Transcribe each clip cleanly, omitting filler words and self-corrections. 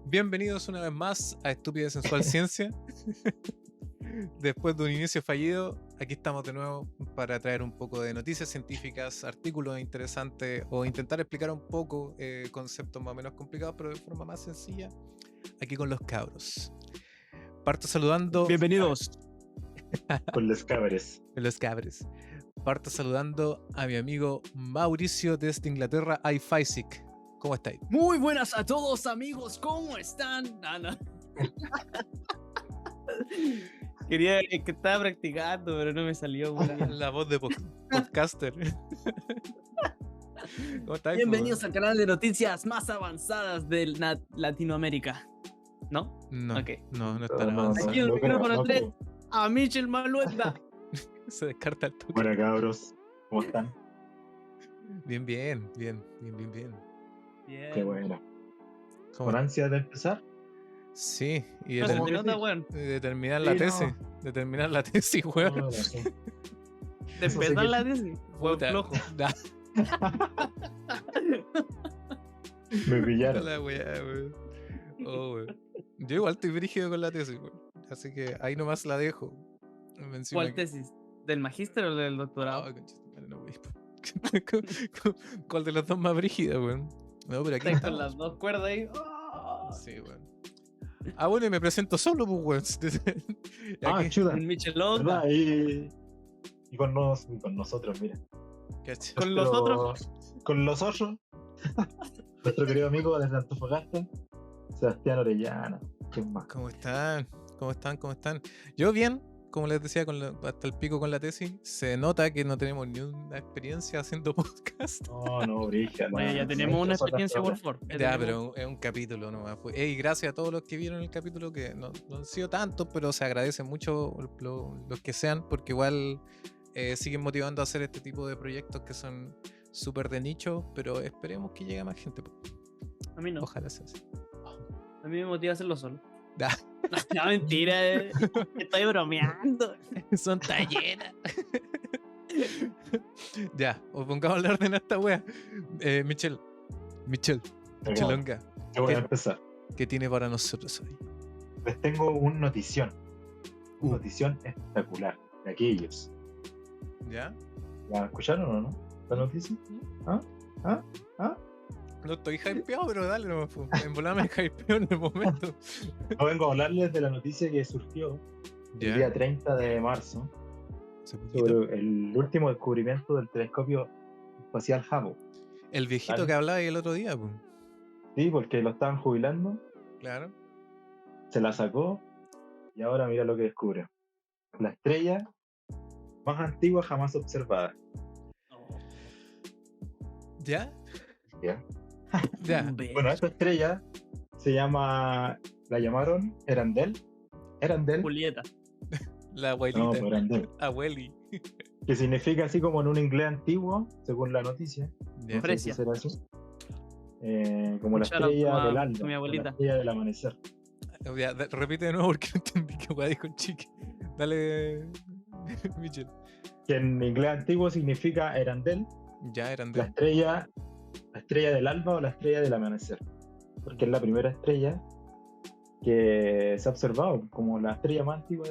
Bienvenidos una vez más a Estúpida y Sensual Ciencia. Después de un inicio fallido, aquí estamos de nuevo para traer un poco de noticias científicas, artículos interesantes o intentar explicar un poco conceptos más o menos complicados, pero de forma más sencilla, aquí con los cabros. Parto saludando... Bienvenidos. Con los cabres. Los cabres. Parto saludando a mi amigo Mauricio desde Inglaterra, iFisic. ¿Cómo estáis? Muy buenas a todos, amigos. ¿Cómo están? No. Quería que estaba practicando, pero no me salió. La voz de podcaster. ¿Cómo estáis? Bienvenidos al canal de noticias más avanzadas de Latinoamérica. ¿No? No, Ok. no es tan avanzado. Aquí el micrófono 3 a Michel Maluenda. Se descarta el toque. Bueno, cabros, ¿cómo están? Bien. Qué bueno. ¿Cómo? ¿Con ansia de empezar? Sí, y No se ¿Cómo te que nota, sí? weón. de terminar la Sí, tesis. De terminar la tesis, weón. No, no sé. De Eso sí empezar que- la tesis. Fue Puta, flojo. da- Me pillaron. la weá, weón. Oh, weón. Yo igual estoy brígido con la tesis, weón. Así que ahí nomás la dejo. Encima ¿Cuál que- tesis? ¿Del magíster o del doctorado? Ay, conchetumare, no, weón. ¿Cuál de las dos más brígida, weón? No, pero aquí Estás con estamos. las dos cuerdas ahí. ¡Oh! Sí, weón. Ah, bueno, y me presento solo, pues, weón. Y Ah, aquí- chuda. El Michel ¿Verdad? Onda. Y con nosotros, mira. Cacha. Con los otros. Con los otros. Nuestro querido amigo desde Antofagasta, Sebastián Orellana. ¿Quién más? ¿Cómo están? ¿Cómo están? Yo bien, como les decía, hasta el pico con la tesis. Se nota que no tenemos ni una experiencia haciendo podcast. No, Brigia. Oye, ya tenemos una experiencia, por favor. Ya, pero es un capítulo nomás. Y gracias a todos los que vieron el capítulo, que no han sido tantos, pero se agradece mucho los que sean, porque igual siguen motivando a hacer este tipo de proyectos que son súper de nicho, pero esperemos que llegue a más gente. A mí no. Ojalá sea así. A mí me motiva hacerlo solo. Ah, No, mentira. Estoy bromeando. son talleras. Ya, os pongamos el orden a esta wea. Michel, Michelonga, Yo voy a ¿Qué? empezar. ¿qué tiene para nosotros hoy? Les tengo un notición. Uh. Un notición espectacular de aquellos. ¿Ya? ¿La escucharon o no? ¿La noticia? ¿Ah? No estoy hypeado, pero dale, no, en volada me hypeo en el momento. No vengo a hablarles de la noticia que surgió el día 30 de marzo Hace poquito. sobre el último descubrimiento del telescopio espacial Hubble. El viejito Dale. que hablaba el otro día, pues. Sí, porque lo estaban jubilando, Claro. se la sacó y ahora mira lo que descubre. La estrella más antigua jamás observada. ¿Ya? ¿Ya? Ya. Bueno, esta estrella la llamaron Erandel. Julieta. La No, pues abuelita. Erandel. Abueli. Que significa así como en un inglés antiguo, según la noticia. Ya. No sé Fresia. si será así. Como la Shout out estrella to del mi alba, o la abuelita. estrella del amanecer. Ya, repite de nuevo porque no entendí qué weá dijo el chique. Dale, Michel. Que en inglés antiguo significa Erandel, Ya eran la estrella del alba o la estrella del amanecer. Porque es la primera estrella que se ha observado, como la estrella más antigua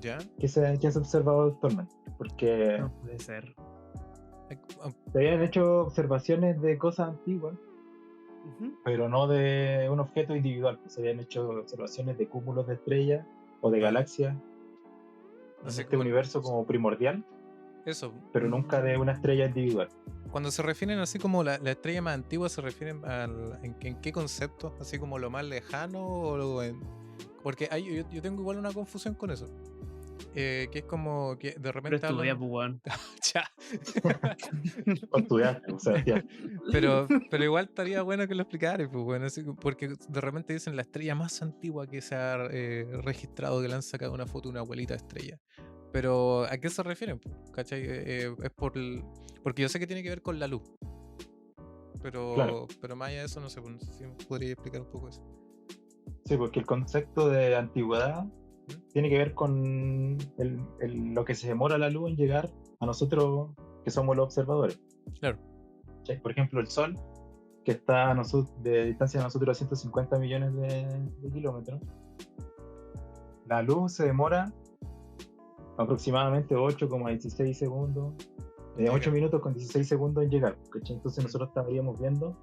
Ya. que se ha observado actualmente. Porque No puede ser. se habían hecho observaciones de cosas antiguas, Ujú. pero no de un objeto individual. Se habían hecho observaciones de cúmulos de estrellas o de Vale. galaxias en Así este como- universo como primordial, Eso. pero nunca de una estrella individual. Cuando se refieren así como la estrella más antigua, ¿se refieren en qué concepto? ¿Así como lo más lejano? Porque yo tengo igual una confusión con eso. Que es como que de Pero repente estudia, hablan... pues, weón. Ya. O estudiaste, o Sebastián. Pero igual estaría bueno que lo explicaras, pues bueno, porque de repente dicen la estrella más antigua que se ha registrado, que le han sacado una foto de una abuelita estrella. Pero ¿a qué se refieren? Pues? ¿Cachai? Es porque yo sé que tiene que ver con la luz. Claro. Pero más allá de eso, no sé, pues, no sé si me podría explicar un poco eso. Sí, porque el concepto de antigüedad tiene que ver con lo que se demora la luz en llegar a nosotros que somos los observadores. Claro. ¿Sí? Por ejemplo, el Sol que está de distancia de nosotros a 150 millones de kilómetros, la luz se demora aproximadamente 8,16 segundos, 8 minutos con 16 segundos en llegar, ¿cachai? Entonces nosotros estaríamos viendo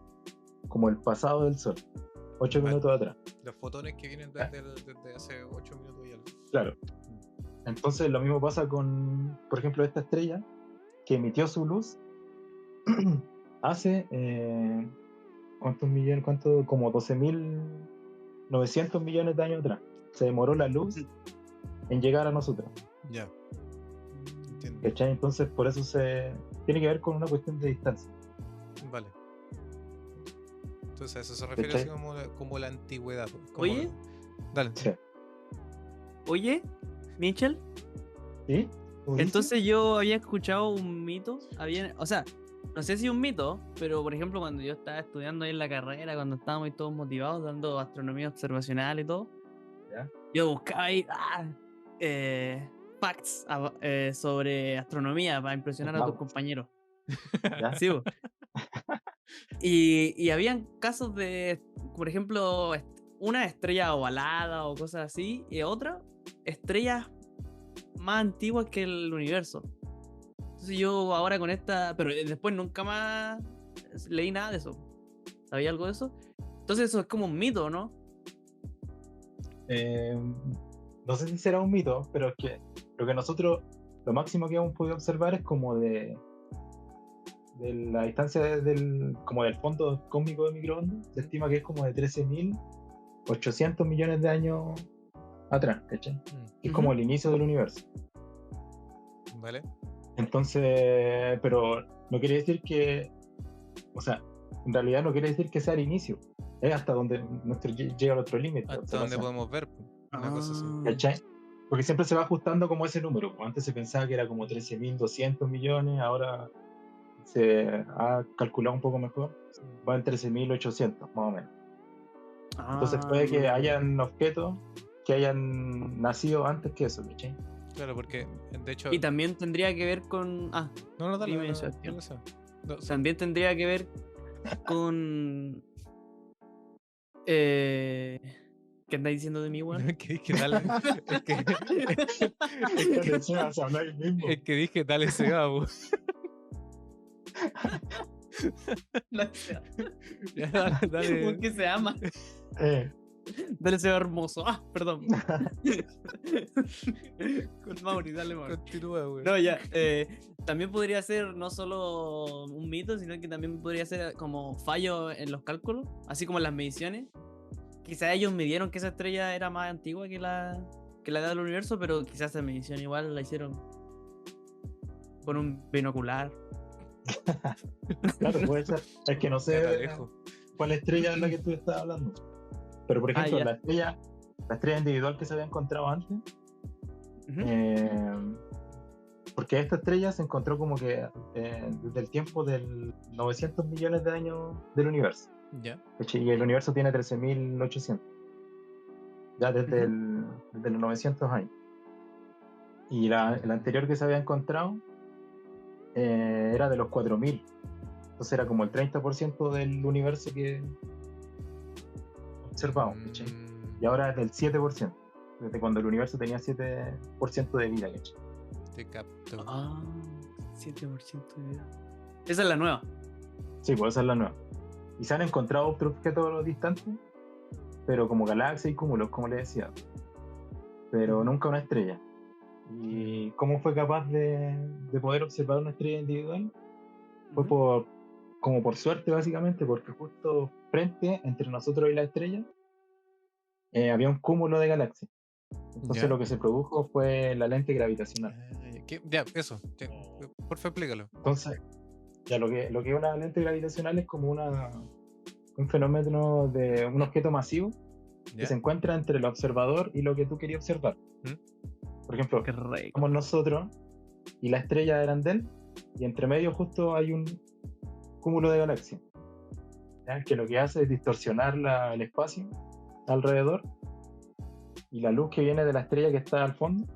como el pasado del Sol, 8 Vale. minutos atrás. Los fotones que vienen desde hace 8 minutos y algo. Claro. Entonces lo mismo pasa con, por ejemplo, esta estrella que emitió su luz hace, ¿cuántos millones? Como 12.900 millones de años atrás. Se demoró la luz en llegar a nosotros. Ya. Entiendo. ¿Cachai? Entonces por eso tiene que ver con una cuestión de distancia. Vale. Entonces a eso se refiere ¿Cachai? así como la antigüedad. Como Oye. Dale. Sí. Oye, Mitchell, ¿Sí? ¿Cómo dice? entonces yo había escuchado un mito, o sea, no sé si un mito, pero por ejemplo cuando yo estaba estudiando ahí en la carrera, cuando estábamos ahí todos motivados dando astronomía observacional y todo, ¿Ya? yo buscaba ahí facts sobre astronomía para impresionar a tus Vamos. compañeros. ¿Ya? Sí, bo. Y habían casos de, por ejemplo, una estrella ovalada o cosas así, y otra, estrellas más antiguas que el universo. Entonces yo ahora con esta, pero después nunca más leí nada de eso. ¿Sabía algo de eso? Entonces eso es como un mito, ¿no? No sé si será un mito, pero es que lo máximo que hemos podido observar es como de la distancia como del fondo cósmico de microondas, se estima que es como de 13.800 millones de años atrás, ¿cachai? Que es como el inicio del universo. Vale. Entonces, pero no quiere decir que, o sea, en realidad no quiere decir que sea el inicio, es hasta donde llega nuestro límite. de Hasta donde observación, podemos ver. Una cosa así. ¿cachai? Porque siempre se va ajustando como ese número. Antes se pensaba que era como 13.200 millones, ahora se ha calculado un poco mejor, va en 13.800 más o menos. Entonces puede que hayan objetos que hayan nacido antes que eso, ¿cachai? Claro, porque de hecho. Y también tendría que ver con... No, dale, dime, dale, Sebastián. dale, Seba. No, También tendría que ver con... ¿Qué andáis diciendo de mí, weón? Es que dije dale. Es que dije dale Seba, po. Ya, dale. ¿Cómo que se ama? Dale, Seba hermoso. Perdón. Con Mauri, dale, Mauri. Continúa, güey. No, ya. También podría ser no solo un mito, sino que también podría ser como fallo en los cálculos, así como en las mediciones. Quizás ellos midieron que esa estrella era más antigua que la edad del universo, pero quizás esa medición igual la hicieron con un binocular. Claro, puede ser. Es que no sé Catalejo. cuál estrella es la que tú estás hablando. Pero por ejemplo, ya. la estrella individual que se había encontrado antes, Ujú. porque esta estrella se encontró como que desde el tiempo del 900 millones de años del universo. Ya. ¿Cachai? Y el universo tiene 13.800. Ya desde los 900 años. Y la anterior que se había encontrado era de los 4.000. Entonces era como el 30% del universo que observamos. ¿Cachai? Y ahora es del 7%. Desde cuando el universo tenía 7% de vida. ¿Cachai? Te capto. 7% de vida. Esa es la nueva. Sí, pues esa es la nueva. Y se han encontrado otros objetos distantes, pero como galaxias y cúmulos, como le decía. Pero nunca una estrella. ¿Y cómo fue capaz de poder observar una estrella individual? Fue como por suerte, básicamente, porque justo frente entre nosotros y la estrella había un cúmulo de galaxias. Entonces Ya. lo que se produjo fue la lente gravitacional. Ya, eso. Porfa, explícalo. Entonces, ya lo que es una lente gravitacional es como un fenómeno de un objeto masivo que se encuentra entre el observador y lo que tú querías observar. Por ejemplo, Qué rico. como nosotros y la estrella eran de él, y entre medio justo hay un cúmulo de galaxias, ¿ya? Que lo que hace es distorsionar el espacio alrededor, y la luz que viene de la estrella que está al fondo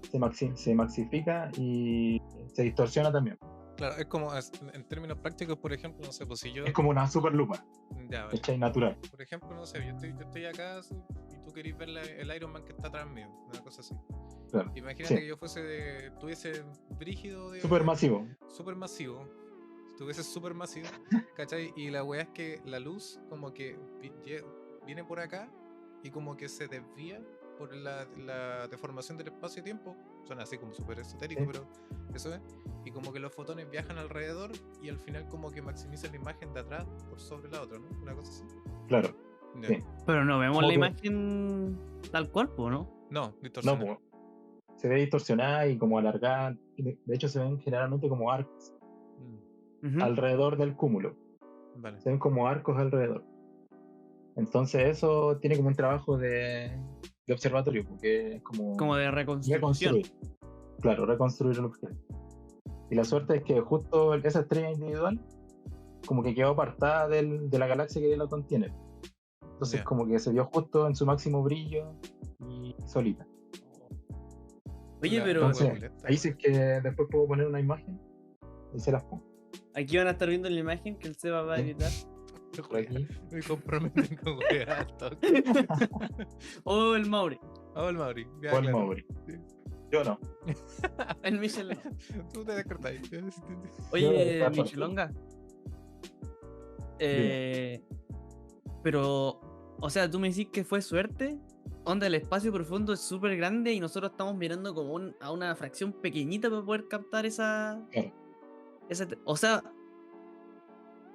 se maxifica y se distorsiona también. Claro, es como en términos prácticos, por ejemplo, no sé, pues si yo. Es como una super lupa, Ya, vale. ¿cachai? Natural. Por ejemplo, no sé, yo estoy acá y tú querés ver el Iron Man que está atrás mío, una cosa así. Claro. Imagínate Sí. que yo tuviese brígido de. Super masivo. Súper masivo. Tuviese súper masivo, ¿cachai? Y la weá es que la luz como que viene por acá y como que se desvía por la deformación del espacio-tiempo. Suena así como súper esotérico, Sí. pero eso es. Y como que los fotones viajan alrededor y al final como que maximizan la imagen de atrás por sobre la otra, ¿no? Una cosa así. Claro. Ya. Sí. Pero no vemos Como la que- imagen tal cual, po, ¿no? No, No, distorsiona. pues, se ve distorsionada y como alargada. De hecho, se ven generalmente como arcos Ujú. alrededor del cúmulo. Vale. Se ven como arcos alrededor. Entonces eso tiene como un trabajo de observatorio, porque es Como de reconstrucción. reconstruir. Claro, reconstruir el objeto. Y la suerte es que justo esa estrella individual como que quedó apartada de la galaxia que la contiene. Entonces Ya. como que se vio justo en su máximo brillo y solita. Oye, La- pero la Entonces, huevuleta, ahí sí es que después puedo poner una imagen y se las pongo. aquí van a estar viendo la imagen que el Seba va a Sí. editar. Por aquí. Me comprometen con weá al toque. O el Mauri. Oh, el Mauri. Ya, O el claro. Mauri. Yo no. El Michel no. Tú te descartáis. Oye, Yo- Michelonga. Pero, o sea, tú me decís que fue suerte. Onda, el espacio profundo es súper grande y nosotros estamos mirando como a una fracción pequeñita para poder captar esa. Claro. O sea,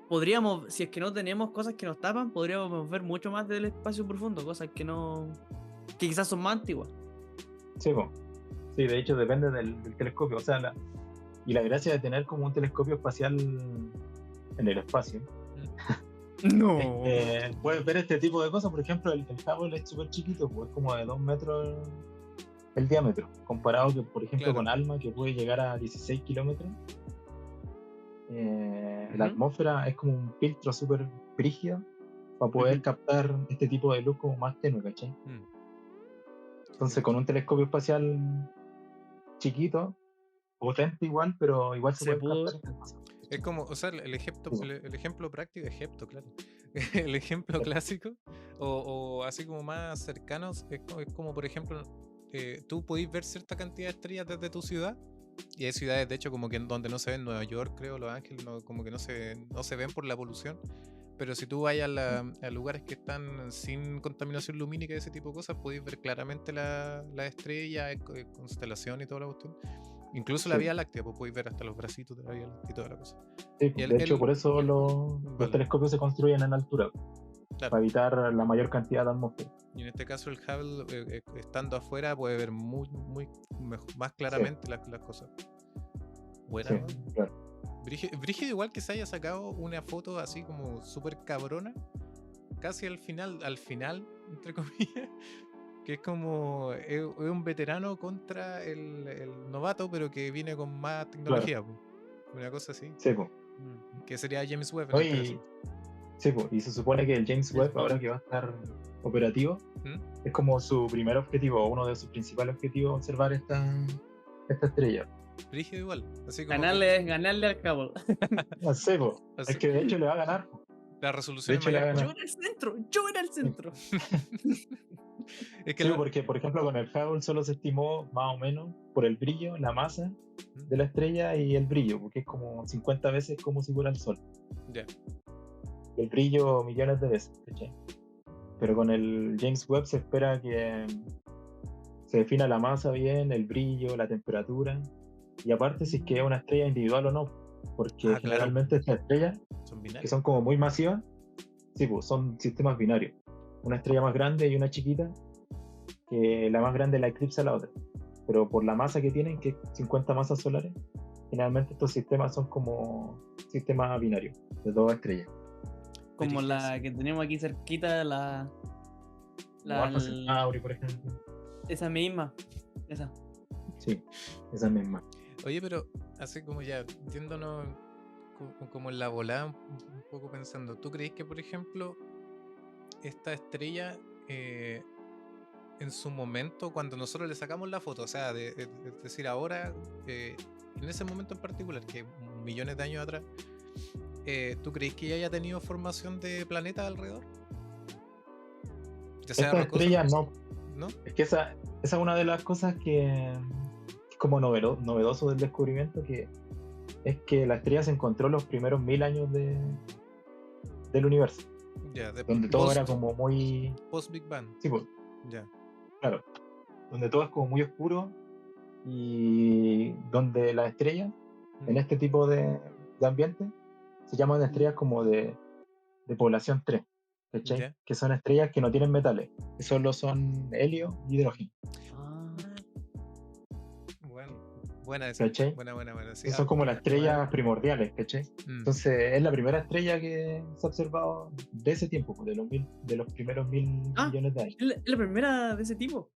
podríamos, si es que no tenemos cosas que nos tapan, podríamos ver mucho más del espacio profundo, cosas que no. Que quizás son más antiguas. Sí, po. Sí, de hecho depende del telescopio. O sea, y la gracia de tener como un telescopio espacial en el espacio No. es que puedes ver este tipo de cosas. Por ejemplo, el Hubble es súper chiquito, pues es como de 2 metros el diámetro, comparado que, por ejemplo, Claro. con ALMA, que puede llegar a 16 kilómetros. La Ujú. atmósfera es como un filtro súper brígido para poder Ujú. captar este tipo de luz como más tenue, ¿cachai? Mm. Entonces, con un telescopio espacial chiquito, potente igual, pero igual se Se pueden pudo captar ver. estas cosas. Es como, o sea, el ejemplo, Sí. el ejemplo práctico, claro. El ejemplo Sí. clásico, o así como más cercanos, es como, por ejemplo, tú podés ver cierta cantidad de estrellas desde tu ciudad. Y hay ciudades, de hecho, como que donde no se ven, Nueva York, creo, Los Ángeles, como que no se ven por la polución. Pero si tú vas a lugares que están sin contaminación lumínica y ese tipo de cosas, podéis ver claramente la estrella, constelación y toda la cuestión. Incluso la Sí. Vía Láctea, pues podéis ver hasta los bracitos de la Vía Láctea y toda la cosa. Sí, Y de hecho, por eso los Vale. telescopios se construyen en altura, Claro. para evitar la mayor cantidad de atmósfera. Y en este caso el Hubble, estando afuera, puede ver más claramente las cosas. Buena, Sí, ¿no? claro. Brígido igual que se haya sacado una foto así como súper cabrona, casi al final, entre comillas, que es como es un veterano contra el novato, pero que viene con más tecnología, po. Una cosa así, Sí, po. que sería James Webb en No, este y, caso. sí, po, y se supone que el James Webb, ahora que va a estar operativo, ¿Mm? es como su primer objetivo, uno de sus principales objetivos, observar esta estrella. Brígido igual, así como Ganarle al cabo. No sé, po. así- Es que de hecho le va a ganar. la De resolución es hecho, le va mayor. a Yo ganar. era el centro, yo era el centro. Es que Sí, porque, por ejemplo, con el Hubble solo se estimó más o menos por el brillo, la masa de la estrella y el brillo, porque es como 50 veces como si fuera el Sol. Ya. Y el brillo millones de veces, ¿cachai? Pero con el James Webb se espera que se defina la masa bien, el brillo, la temperatura, y aparte si es que es una estrella individual o no, porque Claro. generalmente estas estrellas, Son que binarios. son como muy masivas, sí, pues, son sistemas binarios. Una estrella más grande y una chiquita, que la más grande la eclipsa a la otra. Pero por la masa que tienen, que es 50 masas solares, generalmente estos sistemas son como sistemas binarios, de dos estrellas. Como Brígido, la sí. que tenemos aquí cerquita, Como Alpha Centauri, por ejemplo. esa misma. Esa. Sí, esa misma. Oye, pero así como ya, yéndonos como en la volada, un poco pensando, ¿tú crees que, por ejemplo, esta estrella en su momento, cuando nosotros le sacamos la foto, o sea, es decir, ahora, en ese momento en particular, que millones de años atrás, ¿tú crees que ya haya tenido formación de planetas alrededor? Ya sea Esta rocoso, estrella no. ¿no? Es que esa es una de las cosas que es como novedoso del descubrimiento, que es que la estrella se encontró los primeros 1000 años del universo, Ya, de donde todo era como muy... post Big Bang. Sí, pues, Ya. claro, donde todo es como muy oscuro y donde las estrellas, en este tipo de ambiente, se llaman estrellas como de población 3, ¿cachai? Ya. Que son estrellas que no tienen metales, que solo son helio y hidrógeno, Ah, Bueno, buena esa. ¿cachai? Buena. Sí, Esas son como las estrellas bueno. primordiales, ¿cachai? Entonces es la primera estrella que se ha observado de ese tiempo, pues, de los primeros 1000 millones de años. ¿Es la primera de ese tipo?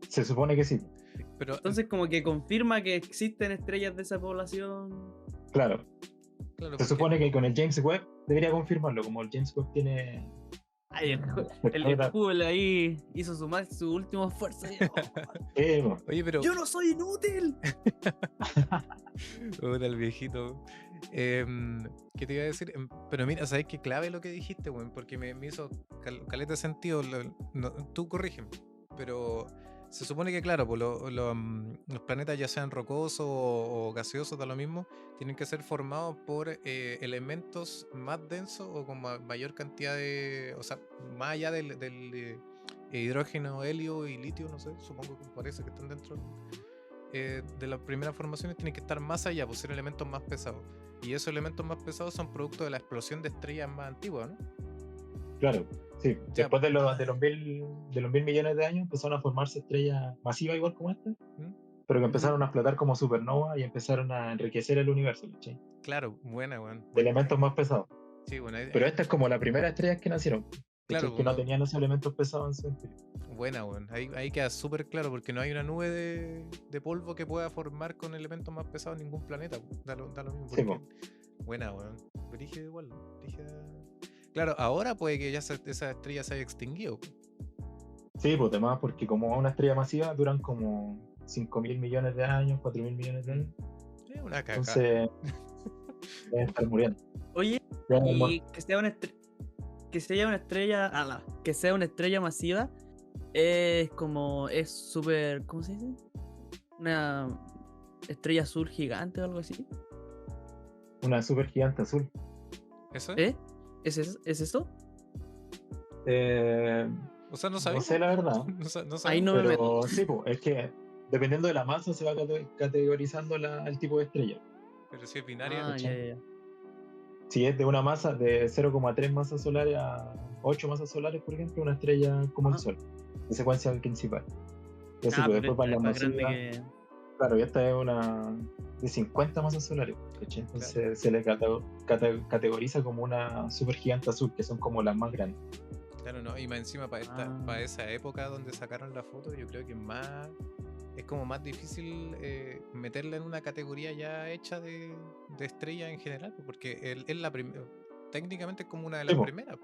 Se supone que sí, pero Entonces como que confirma que existen estrellas de esa población. claro. claro, Se porque- supone que con el James Webb debería confirmarlo, como el James Webb tiene... Ay, el Hubble ahí hizo su último esfuerzo. po. Oye, pero ¡Yo no soy inútil! puta, el viejito. ¿Qué te iba a decir? Pero mira, ¿sabes qué clave lo que dijiste, weón? Porque me hizo caleta de sentido. Tú corrígeme. Pero se supone que, claro, pues los planetas, ya sean rocosos o gaseosos, da lo mismo, tienen que ser formados por elementos más densos o con mayor cantidad de. O sea, más allá del hidrógeno, helio y litio, no sé, supongo que parece que están dentro de las primeras formaciones, tienen que estar más allá, pues ser elementos más pesados. Y esos elementos más pesados son producto de la explosión de estrellas más antiguas, ¿no? Claro, sí. Ya. Después de los 1000 millones de años empezaron a formarse estrellas masivas igual como esta, pero que empezaron a explotar como supernova y empezaron a enriquecer el universo, ¿cachai? Claro, buena, weón. De elementos más pesados. Sí, bueno, Pero esta es como la primera estrella que nacieron, claro, ¿cachai? Que no tenían esos elementos pesados en su interior. buena, weón. Ahí queda súper claro, porque no hay una nube de polvo que pueda formar con elementos más pesados en ningún planeta. Da lo mismo. Sí, Porque... Buena, weón. Brígida igual. Claro, ahora puede que ya esa estrella se haya extinguido. Sí, pues además porque como una estrella masiva duran como 5.000 millones de años, 4.000 millones de años. Es una caca. Entonces deben estar muriendo. Oye, Deben y morir. que sea una estrella, que sea una estrella masiva, es como, es súper, ¿cómo se dice? Una estrella azul gigante o algo así. Una super gigante azul. ¿Eso es? ¿Eh? ¿Es eso? O sea, no No sabemos. sé la verdad, No sabemos. Ahí no me meto. pero sí, pues, es que dependiendo de la masa se va categorizando el tipo de estrella. Pero si es binaria. Ah, ya. Si es de una masa de 0,3 masas solares a 8 masas solares, por ejemplo, una estrella como el Sol, de secuencia principal. Y así, pues, después van las es más grande masivas. que... Claro, y esta es una de 50 masas solares, ¿cachai? Entonces se le categoriza como una supergigante azul, que son como las más grandes. Claro, no. Y más encima para esa época donde sacaron la foto, yo creo que es como más difícil meterla en una categoría ya hecha de estrella en general, porque es la primera. Técnicamente es como una de las Sí, po. primeras.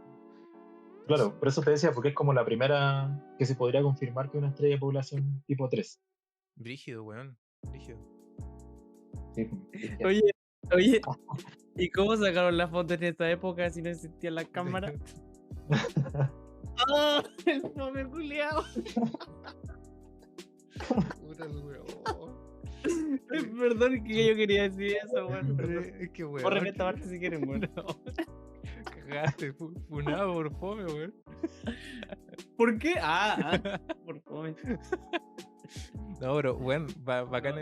Claro, por eso te decía, porque es como la primera que se podría confirmar que es una estrella de población tipo 3. Brígido, weón. Brígido. Sí, Oye, ¿y cómo sacaron la foto en esta época si no existía la cámara? ¡Oh! ¡El fome culiao! Puta el weón. Perdón que yo quería decir eso, weón. Es que weón. Borren esta parte si quieren, weón. Cagaste, funado por fome, weón. ¿Por qué? Por fome. No, pero weón, bacán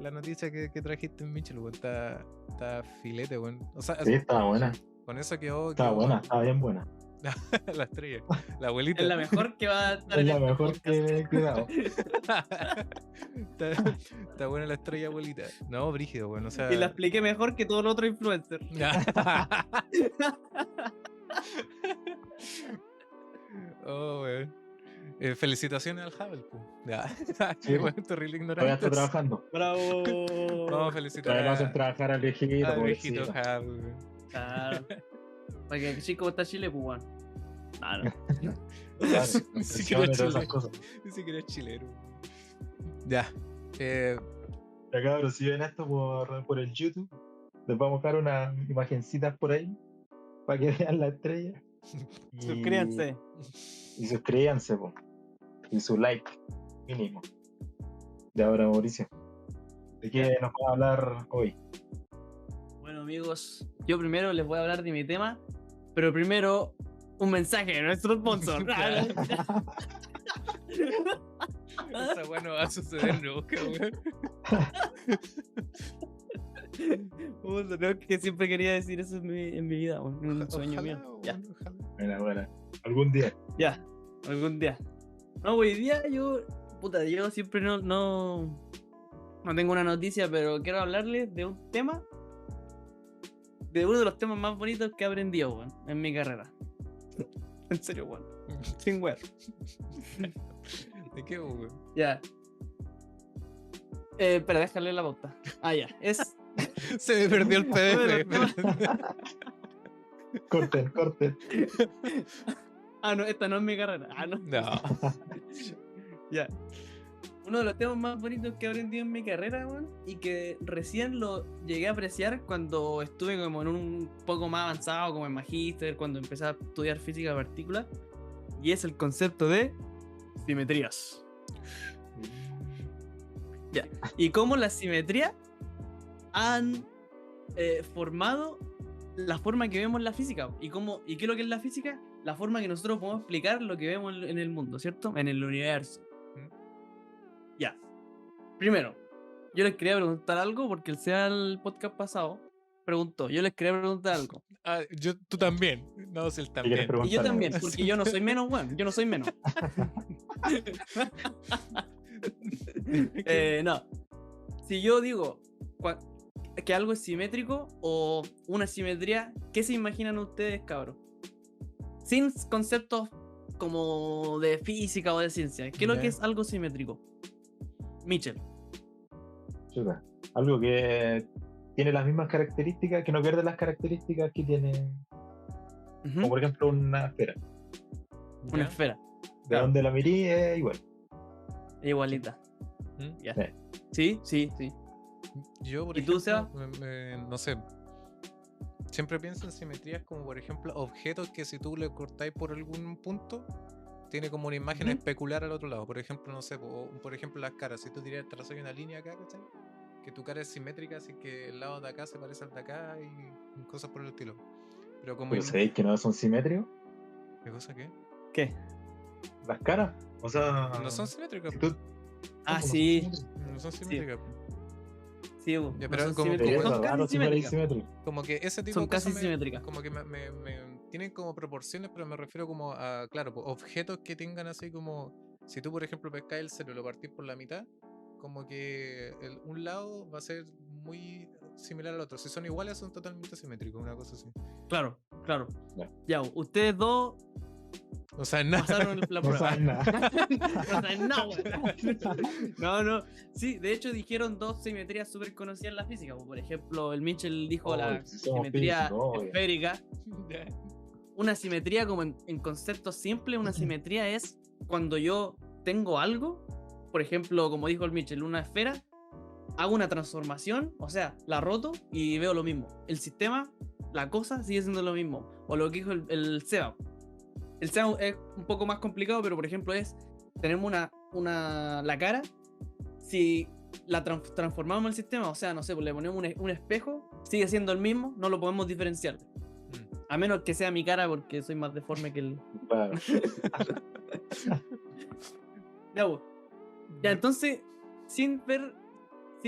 la noticia que trajiste en Michel, weón. Está filete, weón. O sea, Sí, estaba buena. con eso quedó. Estaba buena, estaba bien buena. La estrella, la abuelita. Es la mejor que va a estar Es en la este mejor podcast. que he cuidado. Está buena la estrella, abuelita. No, brígido, weón. O sea. Y la expliqué mejor que todo el otro influencer. Oh, weón. Felicitaciones al Hubble, po. Ya. Sí, Weón, terrible Todavía ignorante. está trabajando. ¡Bravo! Vamos a felicitar Todavía lo hacen trabajar al viejito. al viejito pobrecito. Hubble, weón. Claro. Para que chico está Chile, pues, weón. Ah, no. Claro, Ni siquiera concepciones, todas esas chileno. cosas. Ni siquiera es chileno. Ya. Eh, Ya cabros, si ven esto por el YouTube, les vamos a dejar unas imagencitas por ahí para que vean la estrella. Y, Suscríbanse. y suscríbanse, po. Y su like mínimo. De ahora, Mauricio. ¿De qué nos va a hablar hoy? Bueno, amigos, yo primero les voy a hablar de mi tema, pero primero un mensaje de nuestro sponsor. esa weá no va a suceder nunca, weón. Puta, no, que siempre quería decir eso en mi vida, un sueño mío. Ya, Ojalá. Bueno, algún día. ya, algún día. No, hoy día yo siempre no tengo una noticia, pero quiero hablarles de un tema, de uno de los temas más bonitos que he aprendido, weón, en mi carrera. En serio, weón. Sin weón. ¿De qué, weón? Ya. Espera, déjale la pauta. Ah, ya. Es. Se me perdió el PDF. Corten. Ah, no, esta no es mi carrera. Ah, no. No. Ya. Uno de los temas más bonitos que he aprendido en mi carrera, weón, y que recién lo llegué a apreciar cuando estuve como en un poco más avanzado, como en magíster, cuando empecé a estudiar física de partículas, y es el concepto de simetrías. Ya. Y cómo las simetrías han formado la forma que vemos la física. ¿Y qué es lo que es la física? La forma que nosotros podemos explicar lo que vemos en el mundo, ¿cierto? En el universo. Ya. Primero, yo les quería preguntar algo porque el podcast pasado preguntó. Yo les quería preguntar algo. Ah, tú también. No, si él ¿Qué también. quieres preguntar? Y yo también, Mauricio? porque yo no soy menos, weón. Yo no soy menos. No. Si yo digo que algo es simétrico o una simetría, ¿qué se imaginan ustedes, cabros? Sin conceptos como de física o de ciencia. ¿Qué es lo Ya. que es algo simétrico? Mitchell. Chuta, algo que tiene las mismas características, que no pierde las características que tiene, Ujú. como por ejemplo una esfera. Una ¿Ya? esfera. De Claro. donde la mirí es igual. Igualita. ¿Mm? Ya. Sí. Sí. Yo, por ¿Y tú, ejemplo, no sé. Siempre pienso en simetrías como, por ejemplo, objetos que si tú le cortáis por algún punto, tiene como una imagen Ujú. especular al otro lado. Por ejemplo, no sé, por ejemplo, las caras. Si tú trazas una línea acá, ¿cachai? Que tu cara es simétrica, así que el lado de acá se parece al de acá y cosas por el estilo. Pero como Pero ¿sabéis que no son simétricos? ¿Qué cosa qué? ¿Qué? Las caras. O sea, No son simétricas. si tú... Ah, ¿cómo no son sí. simétricos? No son simétricas. Sí, bo. Ya, No pero son como- simétricas, Sería son raro casi si fuera simétricas. simétrico. Como que ese tipo Son de cosas casi simétricas. como que tienen como proporciones, pero me refiero como a, claro, pues, objetos que tengan así como, si tú por ejemplo pescas el cero y lo partís por la mitad, como que un lado va a ser muy similar al otro. Si son iguales, son totalmente simétricos, una cosa así. Claro. Ya. Ya, bo, ustedes dos O sea, nada. pasaron la No prueba. saben nada. No saben nada, weón. No. Sí, de hecho dijeron dos simetrías súper conocidas en la física. Como por ejemplo, el Mitchell dijo Oh, la si somos simetría físicos, obvio. esférica. Ya. Una simetría como en conceptos simples, una simetría es cuando yo tengo algo, por ejemplo, como dijo el Mitchell, una esfera, hago una transformación, o sea, la roto y veo lo mismo. El sistema, la cosa sigue siendo lo mismo. O lo que dijo el Seba. El Seba es un poco más complicado, pero por ejemplo tenemos la cara, si la transformamos en el sistema, o sea, no sé, pues le ponemos un espejo, sigue siendo el mismo, no lo podemos diferenciar. A menos que sea mi cara porque soy más deforme que el... Claro. Ya, pues. Ya, entonces, sin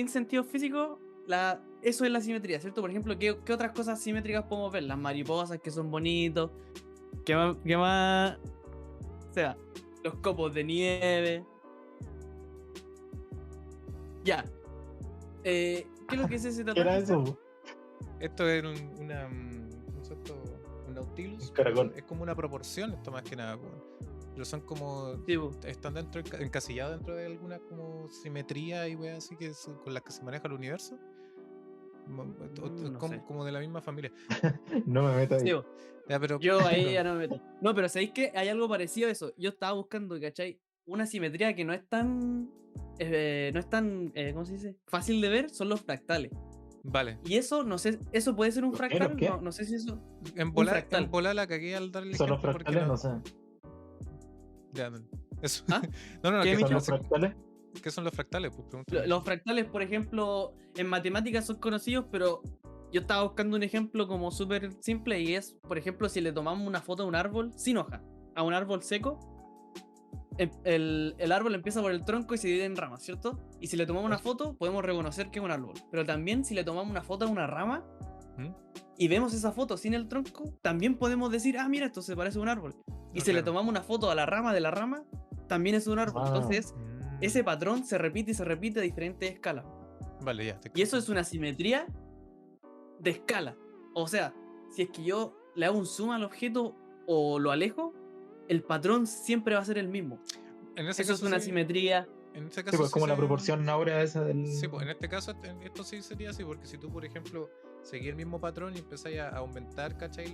sentido físico, eso es la simetría, ¿cierto? Por ejemplo, ¿qué otras cosas simétricas podemos ver? Las mariposas que son bonitos. ¿Qué más? O sea, los copos de nieve. Ya. ¿Qué es lo que es ese ¿Qué era tatuaje? eso? Esto es ¿cómo se llama esto? Un Nautilus. Un caracol. Es como una proporción, esto más que nada. Pero son como. Sí, po. Están encasillados dentro de alguna como simetría y weas así con las que se maneja el universo. No sé. Como de la misma familia. No me meto ahí. Sí, bo. Ya, pero, Yo ahí ya no me meto. No, pero ¿sabéis qué? Hay algo parecido a eso. Yo estaba buscando, ¿cachai? Una simetría que no es tan. ¿Cómo se dice? Fácil de ver, son los fractales. vale. Y eso, no sé, ¿eso puede ser un ¿Los qué? fractal? ¿Los qué? No sé si eso. En fractal. volar la cagué al darle ¿Son los ejemplo porque fractales? No sé. Ya, eso. ¿Ah? No, ¿Qué, ¿qué ¿Son Micho? los fractales? son los fractales? Pues pregúntame. Los fractales, por ejemplo, en matemáticas son conocidos, pero yo estaba buscando un ejemplo como súper simple y es, por ejemplo, si le tomamos una foto a un árbol sin hoja, a un árbol seco, el árbol empieza por el tronco y se divide en ramas, ¿cierto? Y si le tomamos una foto, podemos reconocer que es un árbol. Pero también si le tomamos una foto a una rama ¿Mm? y vemos esa foto sin el tronco, también podemos decir, ah, mira, esto se parece a un árbol. Y Ah, si le claro. tomamos una foto a la rama de la rama, también es un árbol. Ah. Entonces, Mm, ese patrón se repite y se repite a diferentes escalas. Vale, ya. Y eso es una simetría de escala. O sea, si es que yo le hago un zoom al objeto o lo alejo, el patrón siempre va a ser el mismo. En ese Eso es caso una sí- simetría. En ese Sí, caso pues sí como la se- proporción áurea esa del. Sí, pues en este caso esto sí sería así, porque si tú, por ejemplo, seguís el mismo patrón y empezáis a aumentar, ¿cachai?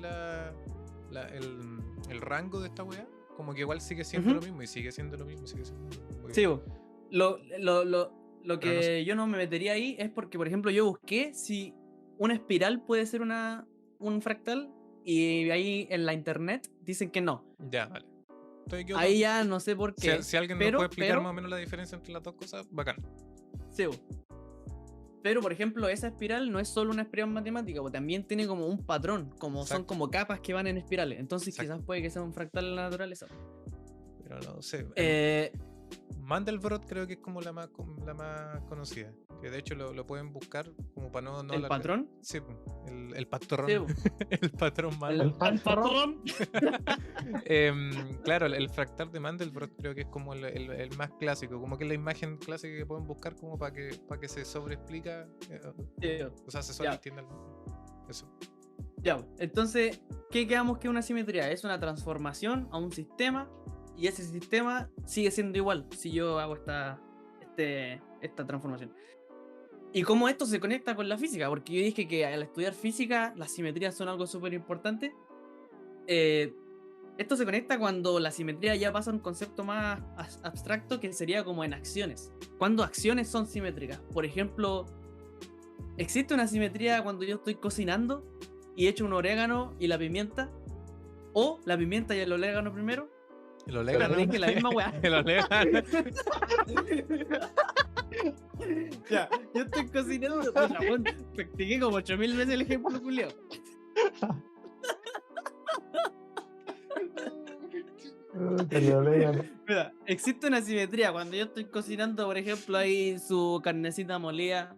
El rango de esta weá, como que igual sigue siendo Ujú. lo mismo y sigue siendo lo mismo, sigue siendo lo mismo. porque- Sí, bo. Lo Pero que no sé. yo no me metería ahí es porque, por ejemplo, yo busqué si una espiral puede ser un fractal y ahí en la internet dicen que no. Ya, vale. Estoy equivocado. Ahí ya no sé por qué. Si alguien nos pero, puede explicar pero, más o menos la diferencia entre las dos cosas, bacán. sí, bo. Pero, por ejemplo, esa espiral no es solo una espiral matemática, bo, también tiene como un patrón, como son Exacto. como capas que van en espirales. Entonces Exacto. quizás puede que sea un fractal en la naturaleza. Pero no sé. Mandelbrot, Mandelbrot creo que es como la más conocida. Que de hecho lo pueden buscar como para no ¿el alargar- patrón? Sí, pues, el patrón. Sí, bo. El patrón El, Mandelbrot. el patrón. Claro, el fractal de Mandelbrot creo que es como el más clásico, como que es la imagen clásica que pueden buscar como para que se sobreexplica, Sí, bo. o sea, se Ya. sobreentienda eso. Ya, bo. Entonces, ¿qué quedamos que es una simetría? Es una transformación a un sistema y ese sistema sigue siendo igual si yo hago esta transformación. ¿Y cómo esto se conecta con la física? Porque yo dije que al estudiar física las simetrías son algo súper importante. Esto se conecta cuando la simetría ya pasa a un concepto más abstracto que sería como en acciones. Cuando acciones son simétricas. Por ejemplo, ¿existe una simetría cuando yo estoy cocinando y echo un orégano y la pimienta? ¿O la pimienta y el orégano primero? El Pero orégano. dije la misma weá. El orégano. Ya, yo estoy cocinando. Puta, weón, practiqué como 8000 veces el ejemplo, Julio. Mira, existe una simetría cuando yo estoy cocinando, por ejemplo, ahí su carnecita molida.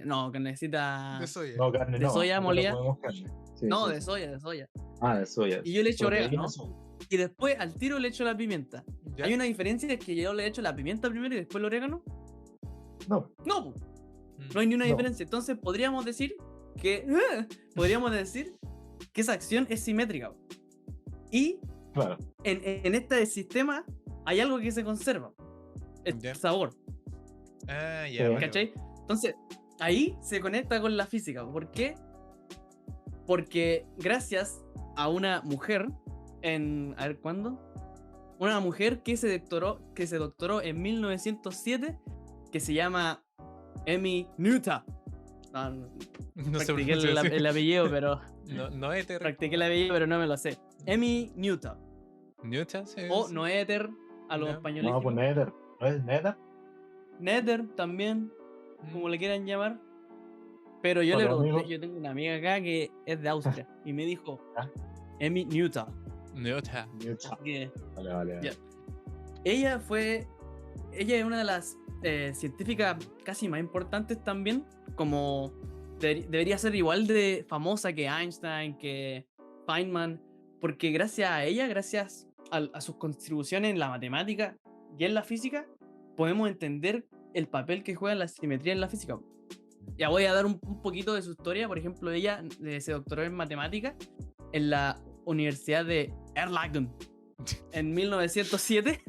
No, carnecita. De soya. No, carne ¿De no. soya acá no molida? comemos carne. Sí, No, sí, de sí. soya, de soya. Ah, de soya. Y yo le echo Proteína, orégano. soya. Y después al tiro le echo la pimienta. ¿Ya? ¿Hay una diferencia? ¿Es que yo le echo la pimienta primero y después el orégano? No, No, po. Mm. No hay ni una No. diferencia. Entonces podríamos decir que esa acción es simétrica. Y claro. en este sistema hay algo que se conserva. El Ya. sabor. Ah, Sí. ya. vale, ¿Cachai? Entonces, ahí se conecta con la física. ¿Por qué? Porque gracias a una mujer a ver, ¿cuándo? Una mujer que se doctoró en 1907, que se llama Emmy Noether. No No se practiqué pronuncia así. el apellido, pero No éter. practiqué el apellido, pero no me lo sé. Emmy Noether. Newton, sí, O sí. Noether a los Ya. españoles. No, pues Nether. ¿No es Nether? Nether también, Mm. como le quieran llamar. Pero yo le Otro pregunté, amigo. yo tengo una amiga acá que es de Austria y me dijo ¿Ah? Emmy Noether. Newton. Que Vale, vale. Ya. ella es una de las científicas casi más importantes también, como debería ser igual de famosa que Einstein, que Feynman, porque gracias a ella, gracias a sus contribuciones en la matemática y en la física, podemos entender el papel que juega la simetría en la física. Ya voy a dar un poquito de su historia. Por ejemplo, ella se doctoró en matemática en la Universidad de Erlangen en 1907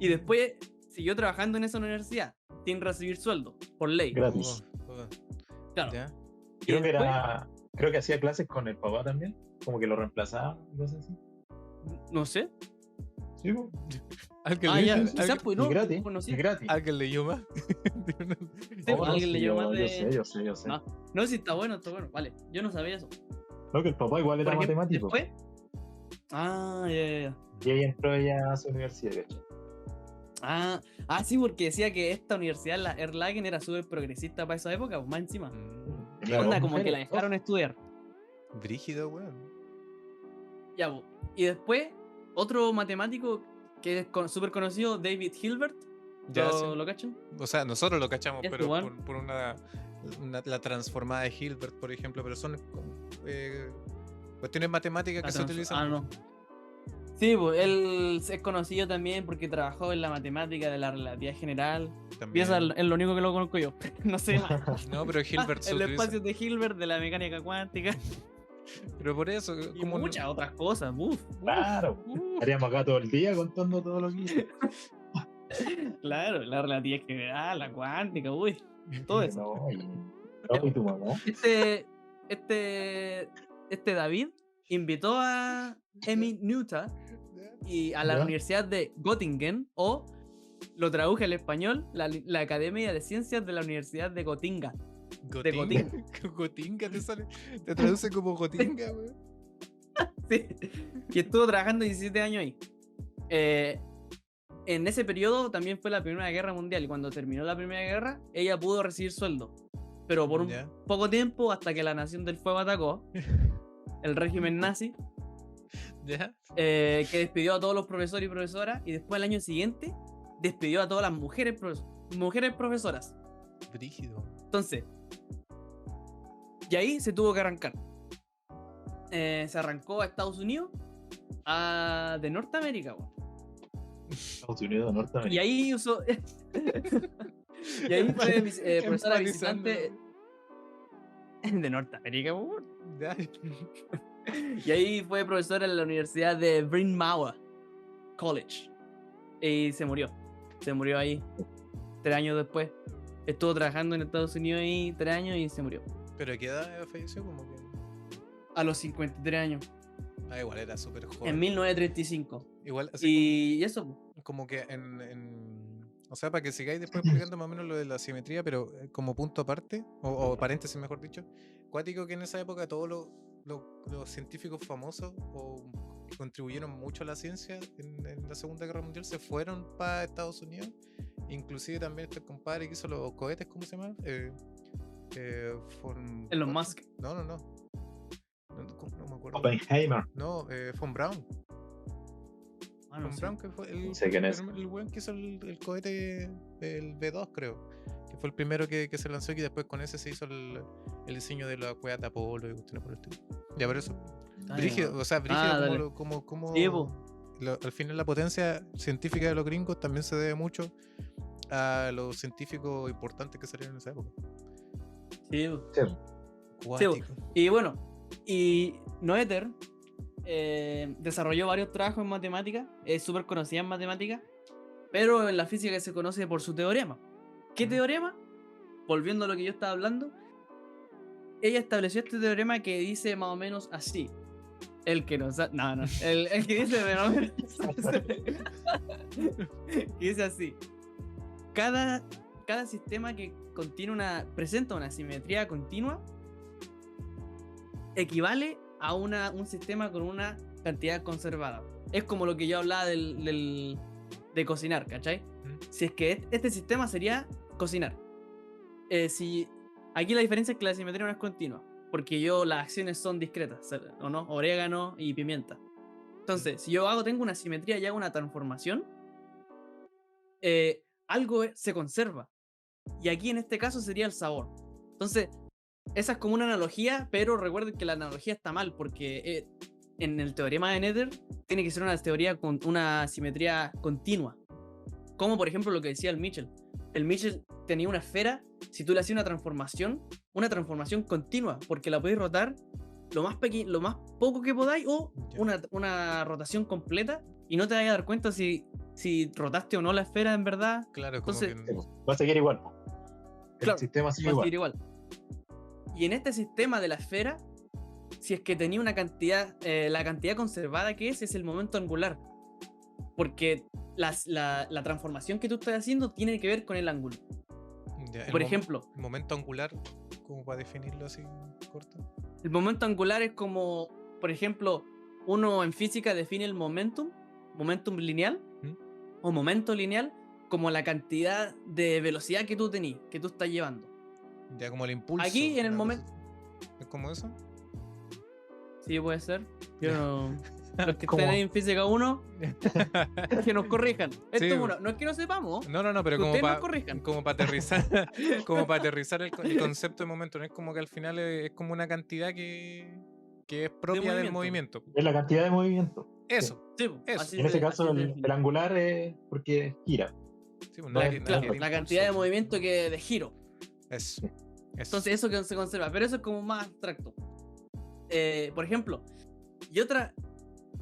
y después siguió trabajando en esa universidad sin recibir sueldo, por ley. Gratis. Claro. ¿Ya? Y Creo que después, creo que hacía clases con el papá también, como que lo reemplazaba y cosas así. no sé. Sí, po. ¿Alguien, Ah, ya, alguien- quizás pues Y no, gratis, pues no y sé. gratis. alguien leyó más? Sí, Oh, no, alguien sí, leyó más yo sé, de. yo sé, yo sé. No, no, sí, está bueno, vale. Yo no sabía eso. No, que el papá igual Por era ejemplo, matemático. después. Ah, ya. Y ahí entró ella a su universidad, ¿cachai? Sí, porque decía que esta universidad, la Erlangen, era súper progresista para esa época, pues más encima. Tenía Onda, dos como que la mujeres, dejaron dos. estudiar. Brígido, weón. Ya, pues. Y después, otro matemático que es súper conocido, David Hilbert. Ya, sí. ¿Lo cachan? O sea, nosotros lo cachamos, Este pero weón. por la transformada de Hilbert, por ejemplo, pero son cuestiones matemáticas que se utilizan. No. Sí, pues él es conocido también porque trabajó en la matemática de la relatividad general. Y También. eso es lo único que lo conozco yo. No sé más. No, pero Hilbert se El utiliza. espacio de Hilbert, de la mecánica cuántica. Pero por eso, Y como muchas otras cosas. Uf, Claro, estaríamos acá todo el día contando todo lo que hice. claro, la relatividad general, la cuántica, uy, todo eso. No, y tu mamá. Este David invitó a Emmy Newton y a la ¿Ya? Universidad de Göttingen, o lo traduje al español, la Academia de Ciencias de la Universidad de Gotinga. Gotinga. Gotinga te sale. Te traduce como Gotinga, weón. Sí. Y estuvo trabajando 17 años ahí. En ese periodo también fue la Primera Guerra Mundial, y cuando terminó la Primera Guerra, ella pudo recibir sueldo. Pero por un Ya. poco tiempo, hasta que la Nación del Fuego atacó, el régimen nazi, ¿Ya? que despidió a todos los profesores y profesoras, y después al año siguiente despidió a todas las mujeres profesoras. Brígido. Entonces, y ahí se tuvo que arrancar. Se arrancó a Estados Unidos, de Norteamérica, weón. Estados Unidos, Norteamérica. Y ahí usó. Y ahí fue profesora Empatizando. visitante de Norteamérica, weón. Ya. Y ahí fue profesora en la Universidad de Bryn Mawr College. Y se murió. Se murió ahí 3 años después. Estuvo trabajando en Estados Unidos ahí 3 años y se murió. ¿Pero a qué edad falleció? Como que. A los 53 años. Ah, igual era súper joven. En 1935. Igual, así Y eso. como que o sea, para que sigáis después explicando más o menos lo de la simetría, pero como punto aparte, o paréntesis mejor dicho, cuático que en esa época todos los científicos famosos o que contribuyeron mucho a la ciencia en la Segunda Guerra Mundial se fueron para Estados Unidos. Inclusive también este compadre que hizo los cohetes, ¿cómo se llama? Elon Musk. No. No me acuerdo. Oppenheimer. No, Von Braun. No Von sé. Braun, que fue No sé quién es. el weón que hizo el cohete, el B2, creo. Que fue el primero que se lanzó, y después con ese se hizo el diseño de la cueva de Apolo y cuestiones por el estilo. Ya, pero eso. Brígido, o sea, brígido dale. como Sí, po. al final la potencia científica de los gringos también se debe mucho a los científicos importantes que salieron en esa época. Sí, po. Sí. Cuático. Y bueno, y Noether desarrolló varios trabajos en matemáticas, es súper conocida en matemáticas, pero en la física se conoce por su teorema. ¿Qué teorema? Volviendo a lo que yo estaba hablando, ella estableció este teorema que dice más o menos así. El que nos el que dice más o menos que dice así. Cada sistema que presenta una simetría continua equivale a un sistema con una cantidad conservada. Es como lo que yo hablaba de cocinar, ¿cachai? Si es que este sistema sería cocinar. Aquí la diferencia es que la simetría no es continua, porque las acciones son discretas, ¿o no? Orégano y pimienta. Entonces, si yo tengo una simetría y hago una transformación, algo se conserva. Y aquí en este caso sería el sabor. Entonces, esa es como una analogía, pero recuerden que la analogía está mal, porque en el teorema de Noether tiene que ser una teoría con una simetría continua. Como por ejemplo lo que decía el Mitchell. El Mitchell tenía una esfera, si tú le hacías una transformación continua, porque la podéis rotar lo más poco que podáis, o una rotación completa, y no te vas a dar cuenta si rotaste o no la esfera en verdad. Claro, como Entonces, que Va a seguir igual. El Claro, sistema sigue va a igual. seguir igual. Y en este sistema de la esfera, si es que tenía una cantidad, la cantidad conservada que es el momento angular. Porque la transformación que tú estás haciendo tiene que ver con el ángulo. Ya, Por ejemplo, momento angular, ¿cómo para definirlo así corto? el momento angular es como, por ejemplo, uno en física define el momentum lineal, ¿Mm? o momento lineal, como la cantidad de velocidad que tú tenés, que tú estás llevando. Ya como el impulso. Aquí en el una cosa momento... así. ¿Es como eso? Sí, puede ser. Yo no... Los que ¿Cómo? estén ahí en física 1, que nos corrijan. Esto Sí. es uno. No es que no sepamos, No, pero que como ustedes nos para corrijan. aterrizar, como para aterrizar el concepto de momento. No es como que al final es como una cantidad que es propia del movimiento. Es la cantidad de movimiento. Eso. Sí, po, Eso. así En ese se- caso, así se el define. angular es porque gira. Sí, pues, No nada es- que- nada claro, que La impulso. cantidad de movimiento que de giro. Eso. Entonces eso que se conserva, pero eso es como más abstracto. Por ejemplo,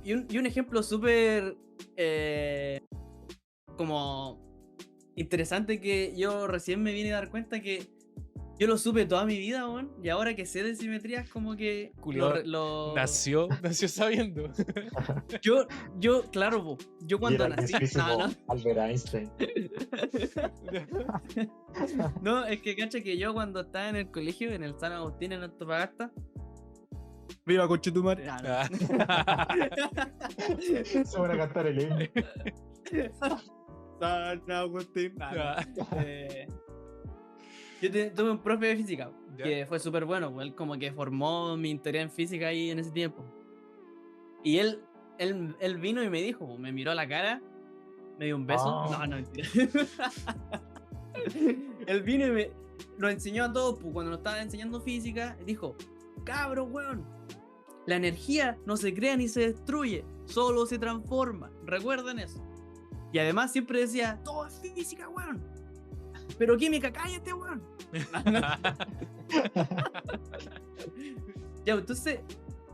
y un ejemplo súper como interesante que yo recién me vine a dar cuenta que yo lo supe toda mi vida, weón, y ahora que sé de simetrías como que Culiao, nació sabiendo. yo claro, po, yo Y cuando era el nací, mismísimo no, Albert Einstein. no, es que cacha que yo cuando estaba en el colegio, en el San Agustín, en Antofagasta, viva Conchetumar. Ah. Se van a cantar el himno. San Agustín. Ah. Tuve un profe de física Ya. que fue súper bueno, pues, él como que formó mi interés en física ahí en ese tiempo. Y él vino y me dijo, pues, me miró a la cara, me dio un beso. Ah. No, mentira. Él vino y nos enseñó a todos, pues, cuando nos estaba enseñando física, dijo, cabros, weón, la energía no se crea ni se destruye, solo se transforma. Recuerden eso. Y además siempre decía, todo es física, weón. Pero química, cállate, weón. Ya, entonces,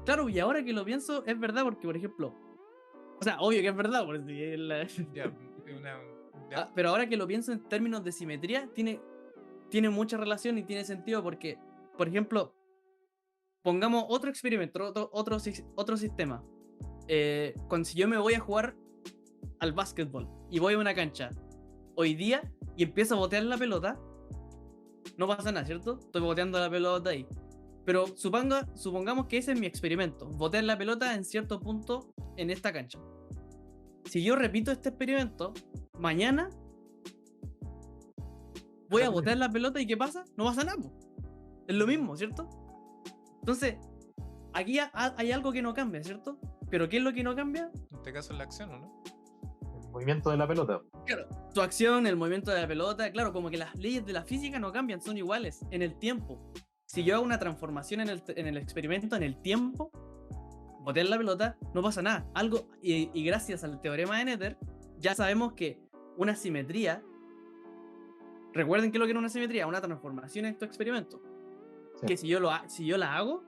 claro, y ahora que lo pienso, es verdad, porque por ejemplo, o sea, obvio que es verdad, porque si es Ya, ya. Ah, pero ahora que lo pienso en términos de simetría, tiene mucha relación y tiene sentido porque, por ejemplo, pongamos otro experimento, otro sistema. Si yo me voy a jugar al básquetbol y voy a una cancha hoy día y empiezo a botear la pelota, no pasa nada, ¿cierto? Estoy boteando la pelota ahí. Pero supongamos que ese es mi experimento, botear la pelota en cierto punto en esta cancha. Si yo repito este experimento, mañana voy a botear la pelota y ¿qué pasa? No pasa nada, po. Es lo mismo, ¿cierto? Entonces, aquí hay algo que no cambia, ¿cierto? Pero ¿qué es lo que no cambia? En este caso es la acción, ¿o no? El movimiento de la pelota. Claro, tu acción, el movimiento de la pelota, claro, como que las leyes de la física no cambian, son iguales en el tiempo. Si yo hago una transformación en el experimento, en el tiempo, botear la pelota, no pasa nada. Y gracias al teorema de Noether, ya sabemos que una simetría, recuerden que lo que era una simetría, una transformación en tu experimento. Sí. Que si yo la hago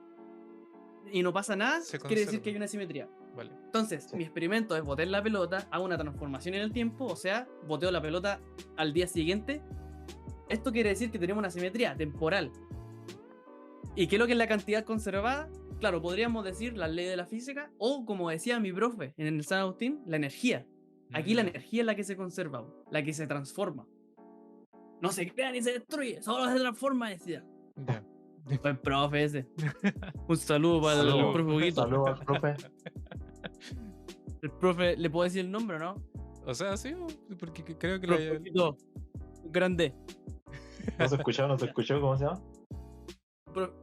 y no pasa nada, Se quiere decir conserva. que hay una simetría. Vale. Entonces, Sí. mi experimento es botear la pelota, hago una transformación en el tiempo, o sea, boteo la pelota al día siguiente. Esto quiere decir que tenemos una simetría temporal. ¿Y qué es lo que es la cantidad conservada? Claro, podríamos decir la ley de la física, o como decía mi profe en el San Agustín, la energía. Aquí la energía es la que se conserva, la que se transforma. No se crea ni se destruye, solo se transforma, decía. Ya. Buen profe ese. Un saludo para Saludos. el profe Huguito. Saludos al profe. El profe, ¿le puedo decir el nombre o no? O sea, sí, porque creo que Profe Huguito, un grande. No se escuchó, ¿cómo se llama?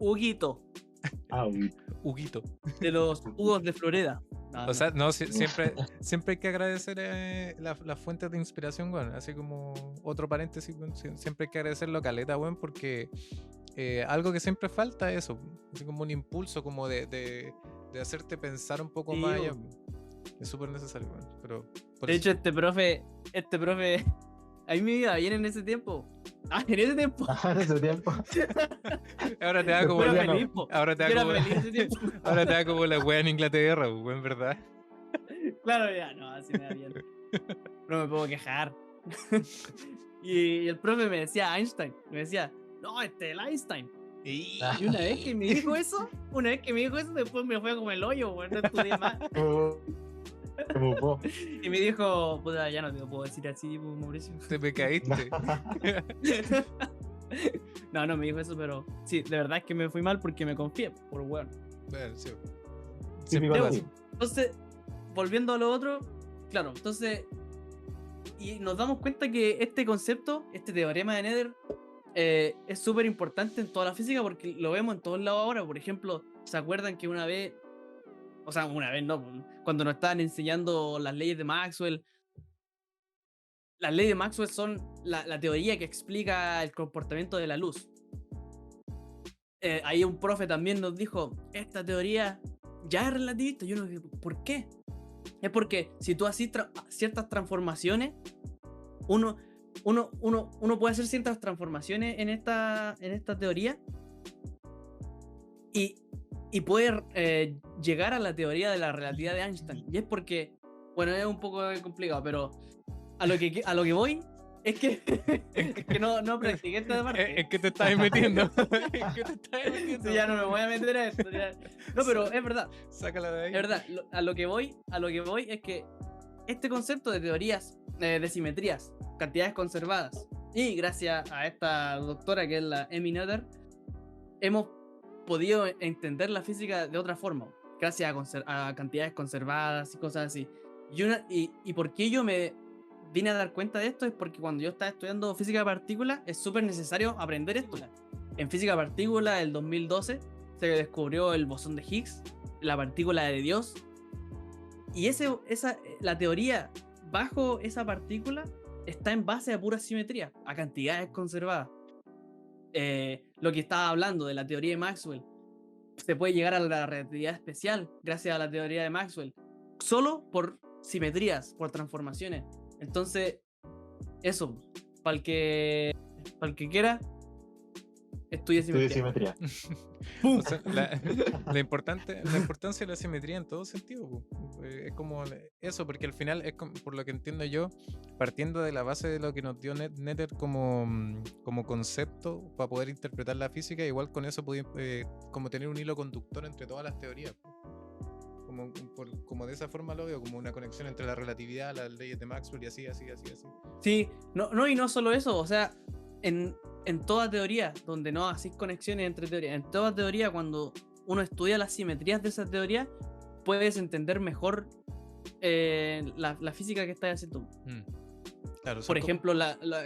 Huguito, Ah, uy. Huguito. de los Hugos de Florida. O sea, no, siempre hay que agradecer las fuentes de inspiración, weón. Así como otro paréntesis, weón, siempre hay que agradecerlo a caleta, weón, porque algo que siempre falta es eso, así como un impulso como de hacerte pensar un poco Sí, más allá. weón. Es súper necesario, weón. Pero por De eso- hecho, este profe, a mí me iba bien en ese tiempo. Ah, en ese tiempo. En ese tiempo. ahora te da como Después Era ya no. feliz, po. ahora te da Era como feliz ese tiempo. ahora te da como la wea en Inglaterra, weón, ¿verdad? Claro, ya, no, así me da bien. No me puedo quejar. Y el profe me decía Einstein. Me decía, no, el Einstein. Y una vez que me dijo eso, después me fue como el hoyo, weón, no estudié más. Y me dijo, puta, ya no te lo puedo decir así, pues, Mauricio. Te me caíste. No me dijo eso, pero sí, de verdad es que me fui mal porque me confié, por weón. Bueno, sí. Típico Siempre así. pasa. Entonces, volviendo a lo otro, claro, entonces, y nos damos cuenta que este concepto, este teorema de Nether, es súper importante en toda la física porque lo vemos en todos lados ahora. Por ejemplo, ¿se acuerdan que una vez no, cuando nos estaban enseñando las leyes de Maxwell? Las leyes de Maxwell son la teoría que explica el comportamiento de la luz. Ahí un profe también nos dijo, esta teoría ya es relativista. Yo no dije, ¿por qué? Es porque si tú haces ciertas transformaciones, uno puede hacer ciertas transformaciones en esta teoría y puede llegar a la teoría de la relatividad de Einstein. Y es porque, bueno, es un poco complicado, pero a lo que voy es que, es que no practiqué esta parte. ¿En qué te estás metiendo? ¿En qué te estás metiendo? Sí, ya no me voy a meter a esto. Ya. No, pero es verdad. Sácala de ahí. Es verdad. A lo que voy es que este concepto de teorías de simetrías, cantidades conservadas, y gracias a esta doctora que es la Emmy Noether, hemos podido entender la física de otra forma, gracias a cantidades conservadas y cosas así. Y por qué yo me vine a dar cuenta de esto es porque cuando yo estaba estudiando física de partículas es súper necesario aprender esto. En física de partículas, el 2012, se descubrió el bosón de Higgs, la partícula de Dios, y la teoría bajo esa partícula está en base a pura simetría, a cantidades conservadas. Lo que estaba hablando de la teoría de Maxwell, se puede llegar a la relatividad especial gracias a la teoría de Maxwell, solo por simetrías, por transformaciones. Entonces, eso, para el que quiera, estudie simetría. O sea, la importancia de la simetría en todo sentido, es como eso, porque al final es por lo que entiendo yo, partiendo de la base de lo que nos dio Nether como concepto para poder interpretar la física, igual con eso como tener un hilo conductor entre todas las teorías. Como de esa forma lo veo, como una conexión entre la relatividad, las leyes de Maxwell y así. Sí, y no solo eso, o sea, en toda teoría, donde no haces conexiones entre teorías, en toda teoría, cuando uno estudia las simetrías de esa teoría, puedes entender mejor la física que estás haciendo. Claro, por ejemplo,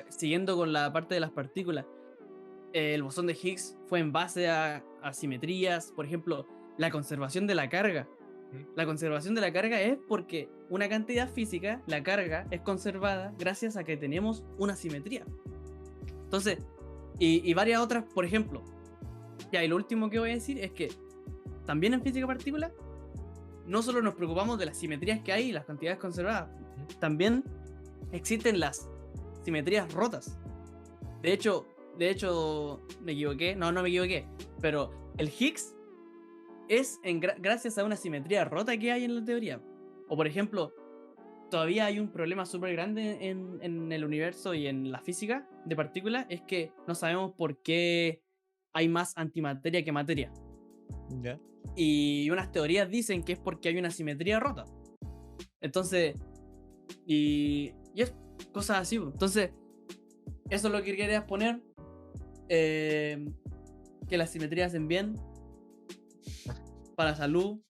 siguiendo con la parte de las partículas, el bosón de Higgs fue en base a simetrías. Por ejemplo, la conservación de la carga. La conservación de la carga es porque una cantidad física, la carga, es conservada gracias a que tenemos una simetría. Entonces, y varias otras, por ejemplo. Y lo último que voy a decir es que también en física particular no solo nos preocupamos de las simetrías que hay y las cantidades conservadas, también existen las simetrías rotas. De hecho, me equivoqué. No me equivoqué. Pero el Higgs es gracias a una simetría rota que hay en la teoría. O por ejemplo, todavía hay un problema súper grande en el universo y en la física de partículas, es que no sabemos por qué hay más antimateria que materia. ¿Ya? Y unas teorías dicen que es porque hay una simetría rota. Entonces, y es cosas así. Entonces, eso es lo que quería poner. Que las simetrías hacen bien para la salud.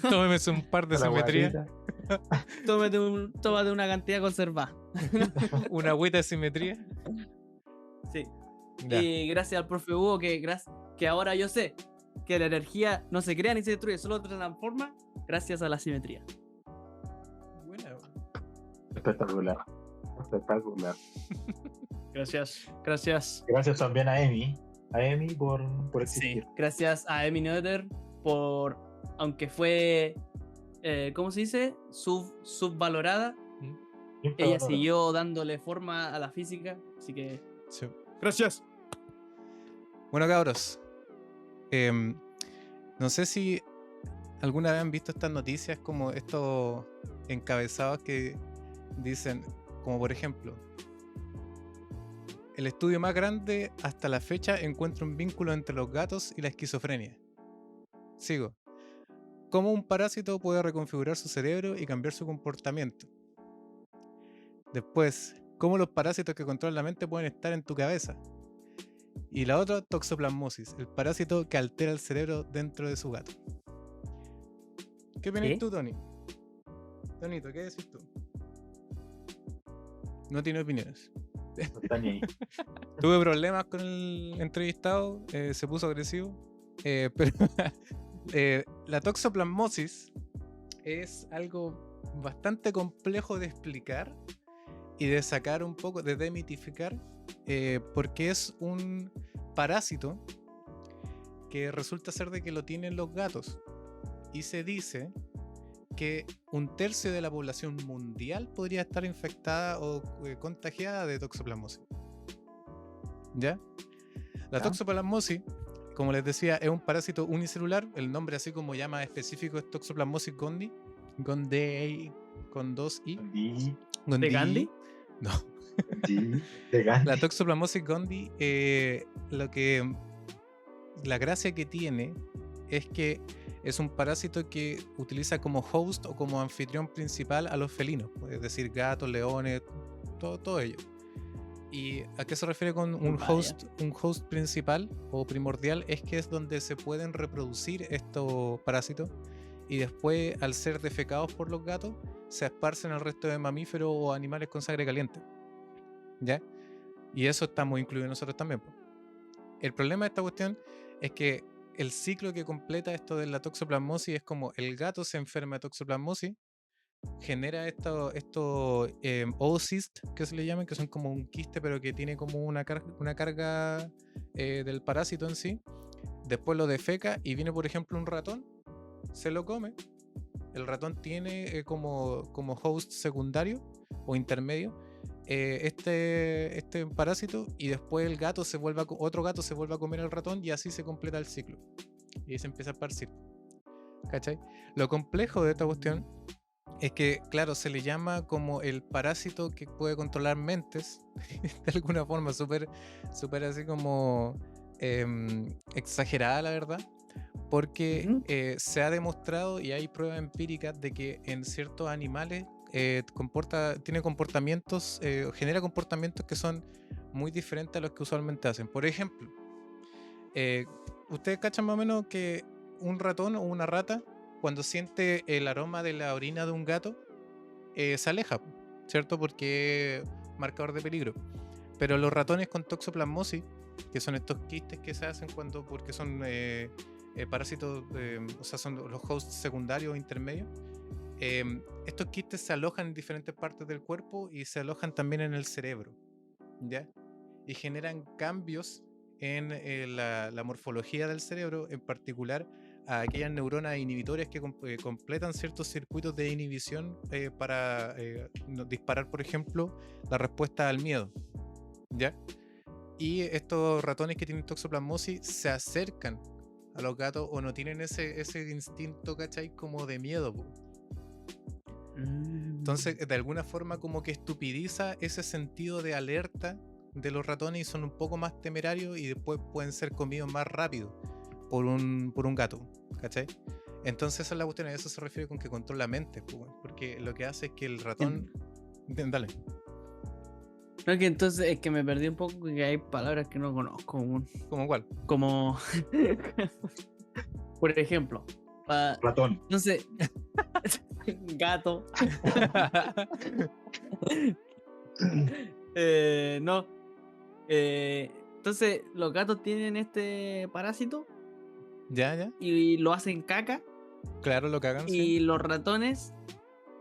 Tómese un par de simetría. Tómate una cantidad conservada. Una agüita de simetría. Sí. Ya. Y gracias al profe Hugo, que ahora yo sé que la energía no se crea ni se destruye, solo se transforma gracias a la simetría. Buena. Espectacular. Gracias. Gracias también a Emi por existir. Sí, gracias a Emmy Noether por, aunque fue, ¿cómo se dice? Subvalorada, ella siguió dándole forma a la física, así que Sí. gracias. Bueno, cabros, no sé si alguna vez han visto estas noticias, como estos encabezados que dicen, como por ejemplo, El estudio más grande hasta la fecha encuentra un vínculo entre los gatos y la esquizofrenia. Sigo. ¿Cómo un parásito puede reconfigurar su cerebro y cambiar su comportamiento? Después, ¿cómo los parásitos que controlan la mente pueden estar en tu cabeza? Y la otra, toxoplasmosis, el parásito que altera el cerebro dentro de su gato. ¿Qué opinas ¿Qué? tú, Tony? Tonito, ¿qué decís tú? No tiene opiniones. No está ni ahí. Tuve problemas con el entrevistado, se puso agresivo, pero la toxoplasmosis es algo bastante complejo de explicar y de sacar un poco, de demitificar, porque es un parásito que resulta ser de que lo tienen los gatos. Y se dice que 1/3 de la población mundial podría estar infectada o contagiada de toxoplasmosis. ¿Ya? La Ya. toxoplasmosis, como les decía, es un parásito unicelular. El nombre así como llama específico es Toxoplasmosis gondii. Gondii con 2 i. Y, ¿De Gandhi? No. y, de Gandhi. La Toxoplasmosis gondii, la gracia que tiene es que es un parásito que utiliza como host o como anfitrión principal a los felinos, es decir, gatos, leones, todo ello. ¿Y a qué se refiere con un Vaya. host principal o primordial? Es que es donde se pueden reproducir estos parásitos y después, al ser defecados por los gatos, se esparcen al resto de mamíferos o animales con sangre caliente. ¿Ya? Y eso estamos incluidos nosotros también, po. El problema de esta cuestión es que el ciclo que completa esto de la toxoplasmosis es como el gato se enferma de toxoplasmosis, genera estos oocysts, que se le llaman, que son como un quiste, pero que tiene como una carga del parásito en sí. Después lo defeca y viene, por ejemplo, un ratón, se lo come. El ratón tiene como host secundario o intermedio este parásito, y después el gato otro gato se vuelve a comer al ratón, y así se completa el ciclo. Y ahí se empieza a esparcir. ¿Cachai? Lo complejo de esta cuestión es que, claro, se le llama como el parásito que puede controlar mentes, de alguna forma súper así como exagerada, la verdad, porque Ujú. se ha demostrado y hay pruebas empíricas de que en ciertos animales tiene comportamientos, genera comportamientos que son muy diferentes a los que usualmente hacen. Por ejemplo, ustedes cachan más o menos que un ratón o una rata, cuando siente el aroma de la orina de un gato, se aleja, ¿cierto? Porque es marcador de peligro. Pero los ratones con toxoplasmosis, que son estos quistes que se hacen porque son parásitos, o sea, son los hosts secundarios o intermedios, estos quistes se alojan en diferentes partes del cuerpo y se alojan también en el cerebro, ¿ya? Y generan cambios en la morfología del cerebro, en particular a aquellas neuronas inhibitorias que completan ciertos circuitos de inhibición para disparar, por ejemplo, la respuesta al miedo, ¿ya? Y estos ratones que tienen toxoplasmosis se acercan a los gatos o no tienen ese instinto, ¿cachai? Como de miedo, po. Entonces, de alguna forma, como que estupidiza ese sentido de alerta de los ratones y son un poco más temerarios y después pueden ser comidos más rápido por un gato, ¿cachai? Entonces, esa es la cuestión, a eso se refiere con que controla mente, po, porque lo que hace es que el ratón. Dale. No, que entonces es que me perdí un poco, que hay palabras que no conozco, weón. ¿Cómo cuál? Como por ejemplo, Ratón. entonces gato. No. Entonces los gatos tienen este parásito Ya, y lo hacen caca, claro, lo cagan, sí. y los ratones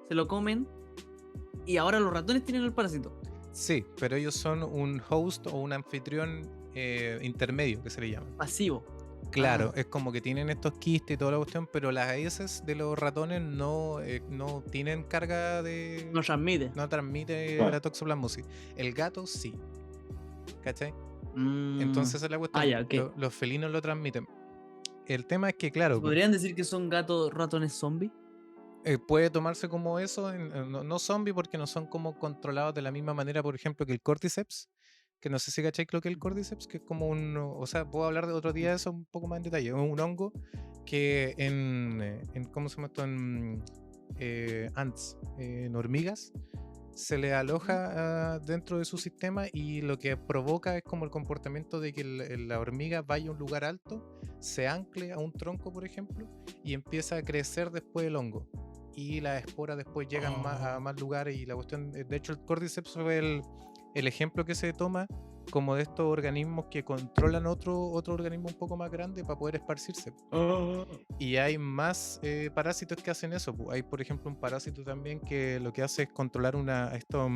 se lo comen y ahora los ratones tienen el parásito. Sí, pero ellos son un host o un anfitrión intermedio, que se le llama. Pasivo. Claro, es como que tienen estos quistes y toda la cuestión, pero las heces de los ratones no tienen carga de. No transmite. No transmite Claro. la toxoplasmosis. El gato sí. ¿Cachai? Mm. Entonces esa es la cuestión. Ya, ok. Los felinos lo transmiten. El tema es que, claro, ¿Podrían decir que son gatos ratones zombies? puede tomarse como eso, no zombie, porque no son como controlados de la misma manera, por ejemplo, que el cordyceps, que no sé si cacháis lo que es el Cordyceps, que es como o sea, puedo hablar de otro día de eso un poco más en detalle. Es un hongo que en ¿cómo se llama esto? En ants, en hormigas, se le aloja dentro de su sistema y lo que provoca es como el comportamiento de que la hormiga vaya a un lugar alto, se ancle a un tronco, por ejemplo, y empieza a crecer después el hongo. Y las esporas después llegan a más lugares y la cuestión, de hecho el Cordyceps fue el ejemplo que se toma como de estos organismos que controlan otro organismo un poco más grande para poder esparcirse. Y hay más parásitos que hacen eso. Hay, por ejemplo, un parásito también que lo que hace es controlar estos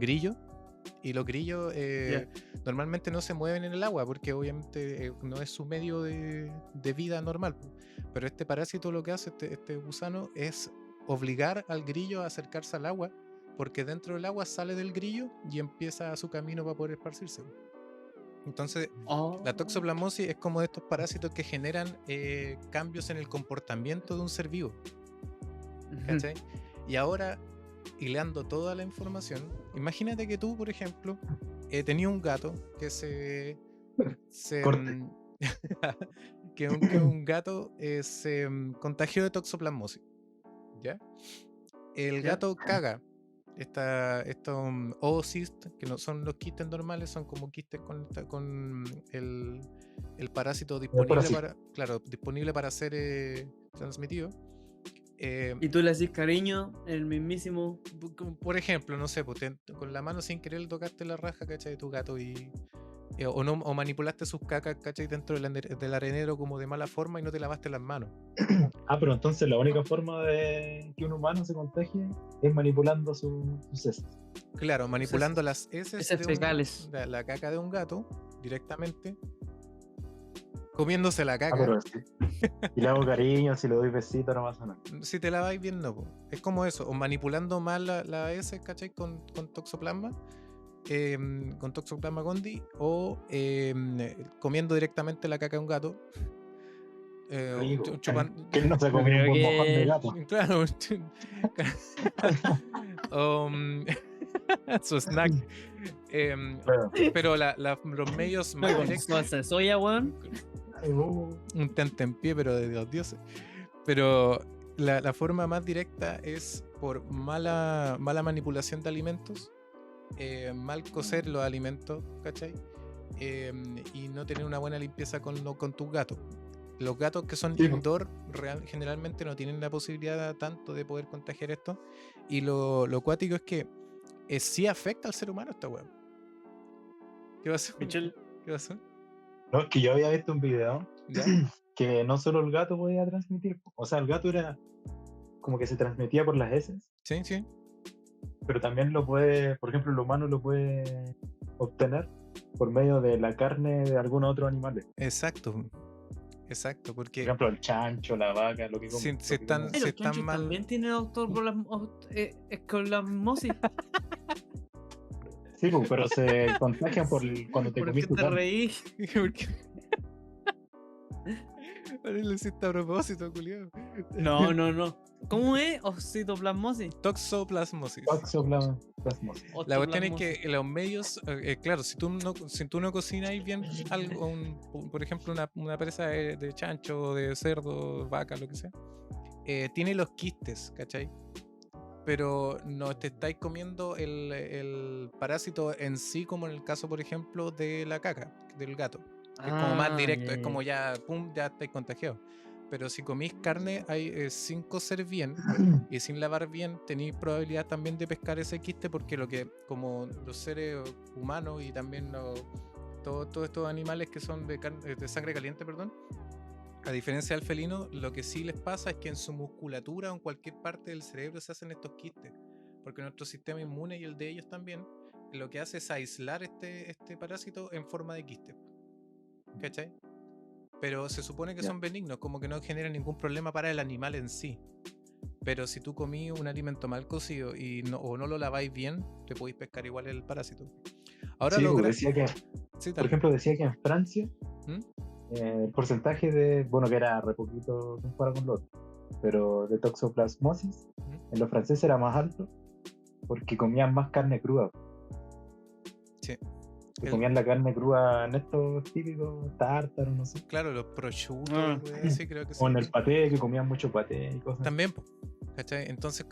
grillos. Y los grillos normalmente no se mueven en el agua porque obviamente no es su medio de vida normal. Pero este parásito lo que hace, este gusano, es obligar al grillo a acercarse al agua, porque dentro del agua sale del grillo y empieza su camino para poder esparcirse. Entonces, la toxoplasmosis es como de estos parásitos que generan cambios en el comportamiento de un ser vivo. ¿Cachai? Y ahora, hilando toda la información, imagínate que tú, por ejemplo, tenías un gato que Corte. que un gato se contagió de toxoplasmosis. ¿Ya? El Ya. gato caga estos oocysts, que no son los quistes normales, son como quistes con el parásito disponible parásito. disponible para ser transmitido. Y tú le decís cariño, el mismísimo. Por ejemplo, no sé, pues con la mano sin querer tocaste la raja, ¿cachai? De tu gato o manipulaste sus cacas, ¿cachai? Dentro del arenero como de mala forma y no te lavaste las manos. Pero entonces la única forma de que un humano se contagie es manipulando sus heces. Claro, manipulando las heces fecales. la caca de un gato directamente, comiéndose la caca. Pero si le hago cariño, si le doy besito, no pasa nada. Si te laváis bien, no. Es como eso, o manipulando mal la heces, ¿cachai? Con toxoplasma. Con Toxoplasma gondii, o comiendo directamente la caca de un gato. Que él no se comió un buen mojón de gato. Claro. Su snack. Pero los medios más directos. Salsa de soya, weón. Un tentempié, pero de los dioses. Pero la forma más directa es por mala manipulación de alimentos. Mal cocer los alimentos, ¿cachai? Y no tener una buena limpieza con tus gatos. Los gatos que son indoor generalmente no tienen la posibilidad tanto de poder contagiar esto. Y lo cuático es que sí afecta al ser humano esta weá. ¿Qué pasó? Michelle. ¿Qué pasó? No, es que yo había visto un video ¿Ya? que no solo el gato podía transmitir, o sea, el gato era como que se transmitía por las heces. Sí, sí. Pero también lo puede, por ejemplo, el humano lo puede obtener por medio de la carne de algunos otros animales. Exacto, porque por ejemplo, el chancho, la vaca, lo que si comen. están Los chanchos mal. también tienen escolasmosis. Sí, pero se contagian cuando te ¿Por comís qué tu te carne. reí? ¿Por qué? Ahora lo hiciste a propósito, culiao. No. ¿Cómo es? Ocitoplasmosis. Toxoplasmosis. Toxoplasmosis. La cuestión es que los medios, claro, si tú no cocinas bien algo, por ejemplo, una presa de chancho, de cerdo, vaca, lo que sea, tiene los quistes, ¿cachai? Pero no te estáis comiendo el parásito en sí, como en el caso, por ejemplo, de la caca, del gato. Que es como más directo, es como ya estáis contagiados. Pero si comís carne sin cocer bien y sin lavar bien, tenéis probabilidad también de pescar ese quiste, porque como los seres humanos y también todos estos animales que son de sangre caliente, perdón, a diferencia del felino, lo que sí les pasa es que en su musculatura o en cualquier parte del cerebro se hacen estos quistes, porque nuestro sistema inmune y el de ellos también lo que hace es aislar este parásito en forma de quiste, ¿cachai? Pero se supone que son benignos, como que no generan ningún problema para el animal en sí. Pero si tú comí un alimento mal cocido o no lo laváis bien, te podéis pescar igual el parásito. Ahora sí, decía que, por ejemplo, decía que en Francia el porcentaje que era re poquito comparado con lo otro, pero de toxoplasmosis en los franceses era más alto porque comían más carne cruda. Sí. Se El- comían la carne cruda en estos típicos tártaros, no sé. claro, los prosciuttos, Ah. sí, creo que sí. O en el paté, que comían mucho paté y cosas. También, po, ¿cachai? Entonces,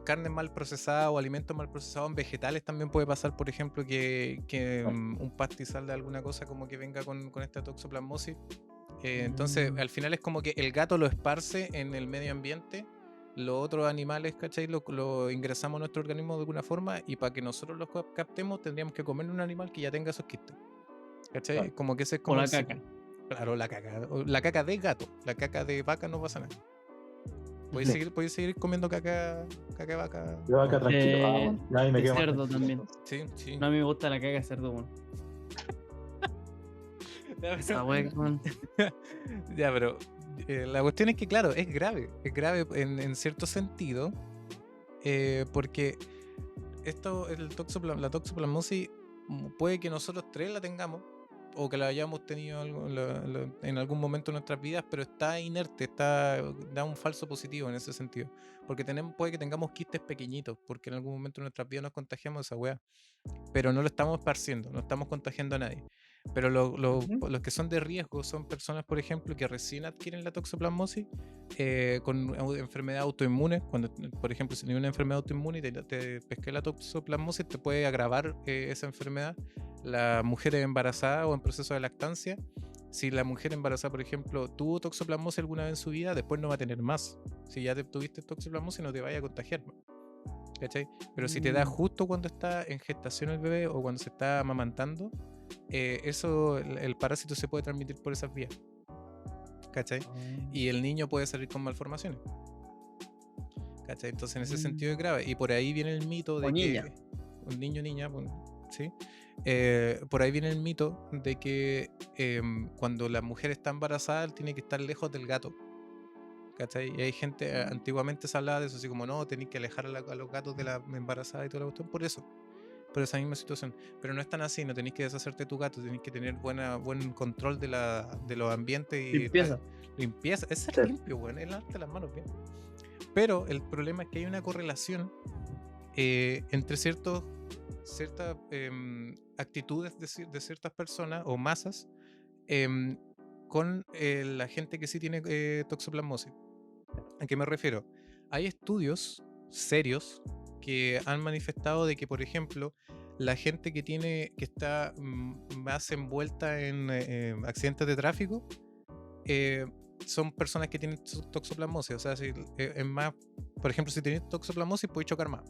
carne mal procesada o alimentos mal procesados en vegetales también puede pasar, por ejemplo, que Claro. un pastizal de alguna cosa como que venga con esta toxoplasmosis. Entonces, al final es como que el gato lo esparce en el medio ambiente, los otros animales, ¿cachai? Lo ingresamos a nuestro organismo de alguna forma y para que nosotros los captemos tendríamos que comer un animal que ya tenga esos quistes, ¿cachai? Claro. Como que ese es O como la el ciclo. caca. Claro, la caca de gato, la caca de vaca no pasa nada. Puedes Sí. seguir comiendo caca de vaca. Yo acá No. tranquilo. Bueno, ya ahí me de quedo más cerdo tranquilo, también. entonces. Sí, sí. No, a mí me gusta la caca de cerdo, weón. Esa wea, weón. Ya, pero la cuestión es que, claro, es grave en cierto sentido, porque la toxoplasmosis puede que nosotros tres la tengamos o que la hayamos tenido en algún momento de nuestras vidas, pero está inerte, da un falso positivo en ese sentido, porque puede que tengamos quistes pequeñitos, porque en algún momento de nuestras vidas nos contagiamos de esa wea, pero no lo estamos esparciendo, no estamos contagiando a nadie. Pero Ujú. los que son de riesgo son personas, por ejemplo, que recién adquieren la toxoplasmosis con enfermedad autoinmune. Cuando, por ejemplo, si tienes una enfermedad autoinmune y te pesqué la toxoplasmosis, te puede agravar esa enfermedad. Las mujeres embarazadas o en proceso de lactancia, si la mujer embarazada, por ejemplo, tuvo toxoplasmosis alguna vez en su vida, después no va a tener más. Si ya tuviste toxoplasmosis, no te vaya a contagiar más. ¿Cachai? Pero si te da justo cuando está en gestación el bebé o cuando se está amamantando, el parásito se puede transmitir por esas vías, ¿cachai? Y el niño puede salir con malformaciones, ¿cachai? Entonces en ese sentido es grave. Y por ahí viene el mito de O que niña. un niño niña, bueno, ¿sí? Por ahí viene el mito de que cuando la mujer está embarazada tiene que estar lejos del gato, ¿cachai? Y hay gente, antiguamente se hablaba de eso, así como no, tenéis que alejar a los gatos de la embarazada y toda la cuestión, por esa misma situación. Pero no es tan así, no tenéis que deshacerte de tu gato, tenéis que tener buen control de los ambientes y Limpieza. limpieza. Es ser Sí. limpio, weón, es lavarte las manos bien. Pero el problema es que hay una correlación entre ciertas actitudes de ciertas personas o masas em, con la gente que sí tiene toxoplasmosis. ¿A qué me refiero? Hay estudios serios que han manifestado de que, por ejemplo, la gente que está más envuelta en accidentes de tráfico eh, son personas que tienen toxoplasmosis. O sea, es más, por ejemplo, si tienes toxoplasmosis, puedes chocar más,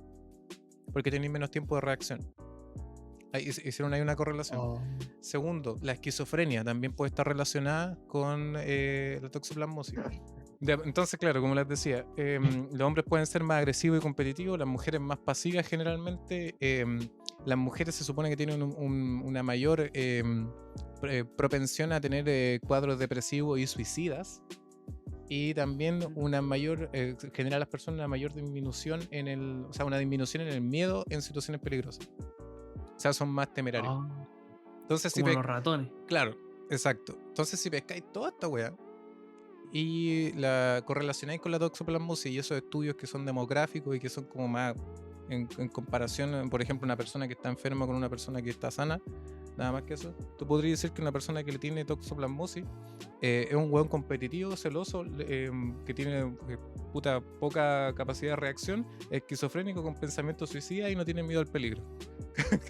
porque tenéis menos tiempo de reacción. Hicieron ahí una correlación. Oh. Segundo, la esquizofrenia también puede estar relacionada con la toxoplasmosis. Entonces, claro, como les decía, los hombres pueden ser más agresivos y competitivos, las mujeres más pasivas generalmente. Las mujeres se supone que tienen una mayor propensión a tener cuadros depresivos y suicidas. Y también una mayor, genera a las personas una mayor disminución una disminución en el miedo en situaciones peligrosas. O sea, son más temerarios. Ah, Entonces, como los ratones. claro, exacto. Entonces, si pescáis toda esta weá y la correlacionáis con la toxoplasmosis y esos estudios que son demográficos y que son como más en comparación, por ejemplo, una persona que está enferma con una persona que está sana, nada más que eso, tú podrías decir que una persona que le tiene toxoplasmosis es un weón competitivo, celoso, que tiene poca capacidad de reacción, esquizofrénico con pensamiento suicida y no tiene miedo al peligro.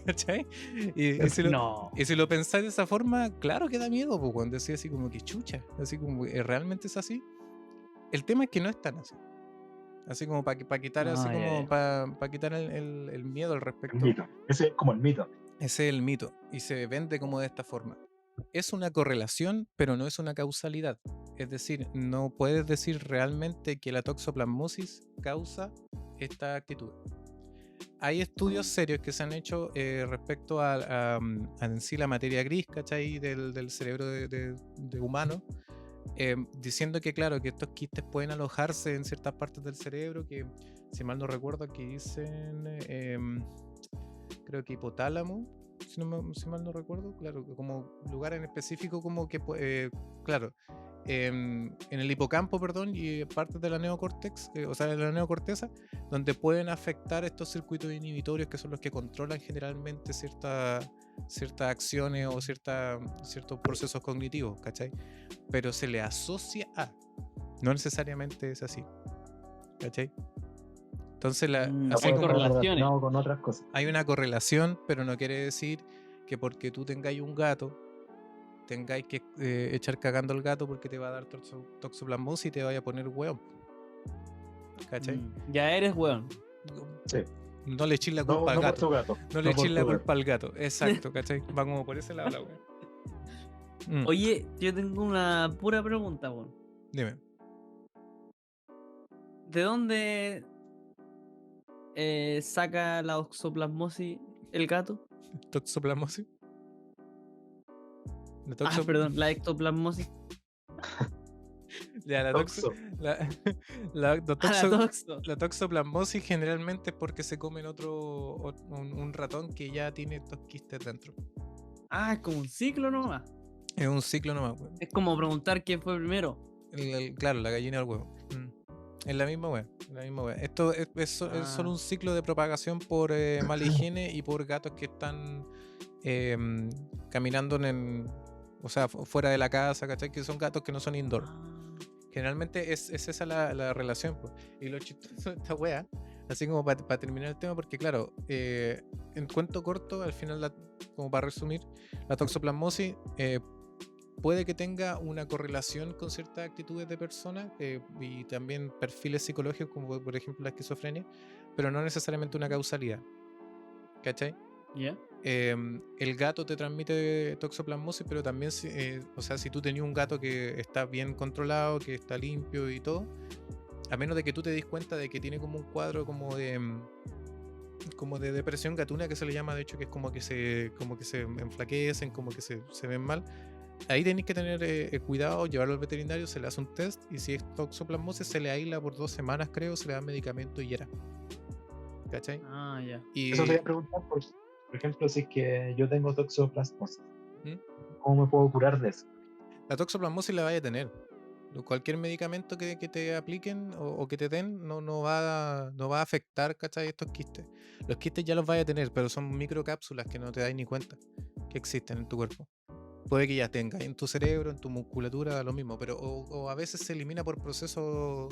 ¿Cachai? Y si lo, No. y si lo pensáis de esa forma, claro que da miedo, pues, cuando decís así como que chucha, así como realmente es así. El tema es que no es tan así. Así como para quitar, así Ah, ya, como ya. para quitar el miedo al El respecto. mito. Ese es como el mito. Ese es el mito y se vende como de esta forma. Es una correlación, pero no es una causalidad. Es decir, no puedes decir realmente que la toxoplasmosis causa esta actitud. Hay estudios serios que se han hecho respecto a en sí la materia gris, ¿cachai? Del cerebro de humano, diciendo que, claro, que estos quistes pueden alojarse en ciertas partes del cerebro, que, si mal no recuerdo, aquí dicen, creo que hipotálamo, si mal no recuerdo, claro, como lugar en específico, como que, claro, en el hipocampo, perdón, y partes de la neocórtex, o sea, de la neocorteza, donde pueden afectar estos circuitos inhibitorios que son los que controlan generalmente ciertas acciones o ciertos procesos cognitivos, ¿cachai? Pero se le asocia a, no necesariamente es así, ¿cachai? Entonces, así hay como correlaciones. relacionado con otras cosas. hay una correlación, pero no quiere decir que porque tú tengáis un gato, tengáis que echar cagando al gato porque te va a dar toxoplasmosis y te vaya a poner hueón. ¿Cachai? Ya eres weón. Sí. No le eches la No, culpa al no por gato. tu gato. No le no por eches la tu culpa al gato. Exacto, ¿cachai? Va como por ese lado la wea. Oye, yo tengo una pura pregunta, weón. Dime. ¿De dónde saca la oxoplasmosis el gato? ¿Toxoplasmosis? Perdón, la ectoplasmosis. Ya, la Toxo. La toxo. la toxoplasmosis generalmente es porque se comen un ratón que ya tiene estos quistes dentro. Es como un ciclo nomás. Es un ciclo nomás, weón. Es como preguntar quién fue primero. Claro, la gallina del huevo. Es la misma wea. Esto es solo un ciclo de propagación por mala higiene y por gatos que están caminando o sea, fuera de la casa, ¿cachai? Que son gatos que no son indoor. Generalmente es esa la relación, pues. Y lo chistoso de esta wea, así como para terminar el tema, porque claro, en cuento corto, al final, como para resumir, la toxoplasmosis puede que tenga una correlación con ciertas actitudes de personas y también perfiles psicológicos, como por ejemplo la esquizofrenia, pero no necesariamente una causalidad. ¿Cachai? ¿Ya? El gato te transmite toxoplasmosis, pero también, o sea, si tú tenías un gato que está bien controlado, que está limpio y todo, a menos de que tú te des cuenta de que tiene como un cuadro como de depresión gatuna, que se le llama, de hecho, que es como que se enflaquecen, como que se ven mal. Ahí tenéis que tener cuidado, llevarlo al veterinario, se le hace un test y si es toxoplasmosis se le aísla por 2 semanas, creo, se le da medicamento y era. ¿Cachai? Ya. Y, Eso te voy a preguntar, por ejemplo, si es que yo tengo toxoplasmosis, ¿Mm? ¿cómo me puedo curar de eso? La toxoplasmosis la vaya a tener. Cualquier medicamento que te apliquen o que te den no va a afectar, ¿cachai? Estos quistes. Los quistes ya los vaya a tener, pero son microcápsulas que no te das ni cuenta que existen en tu cuerpo. Puede que ya tengas en tu cerebro, en tu musculatura, lo mismo, pero o a veces se elimina por proceso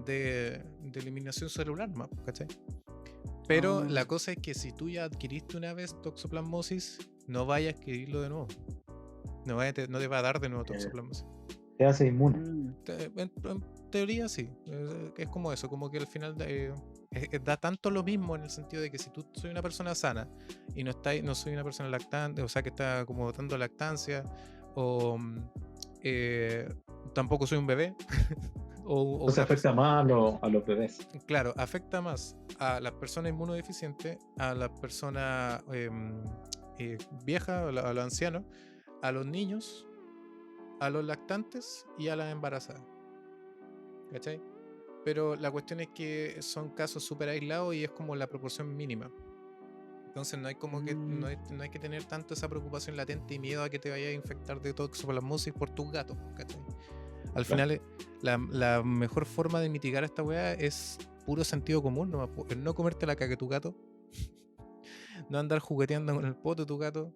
de eliminación celular, ¿cachai? Pero la cosa es que si tú ya adquiriste una vez toxoplasmosis, no vayas a adquirirlo de nuevo. No te va a dar de nuevo toxoplasmosis. Te hace inmune. En teoría sí. Es como eso, como que al final da tanto lo mismo en el sentido de que si tú soy una persona sana y no soy una persona lactante, o sea que está como dando lactancia, o tampoco soy un bebé. Entonces afecta más a los bebés. Claro, afecta más a las personas inmunodeficientes, a las personas viejas, a los ancianos, a los niños, a los lactantes y a las embarazadas. ¿Cachai? Pero la cuestión es que son casos súper aislados y es como la proporción mínima. Entonces no hay como que no hay que tener tanto esa preocupación latente y miedo a que te vayas a infectar de toxoplasmosis por tus gatos, ¿cachai? Al final la mejor forma de mitigar esta weá es puro sentido común, no comerte la caca de tu gato, no andar jugueteando con el poto de tu gato,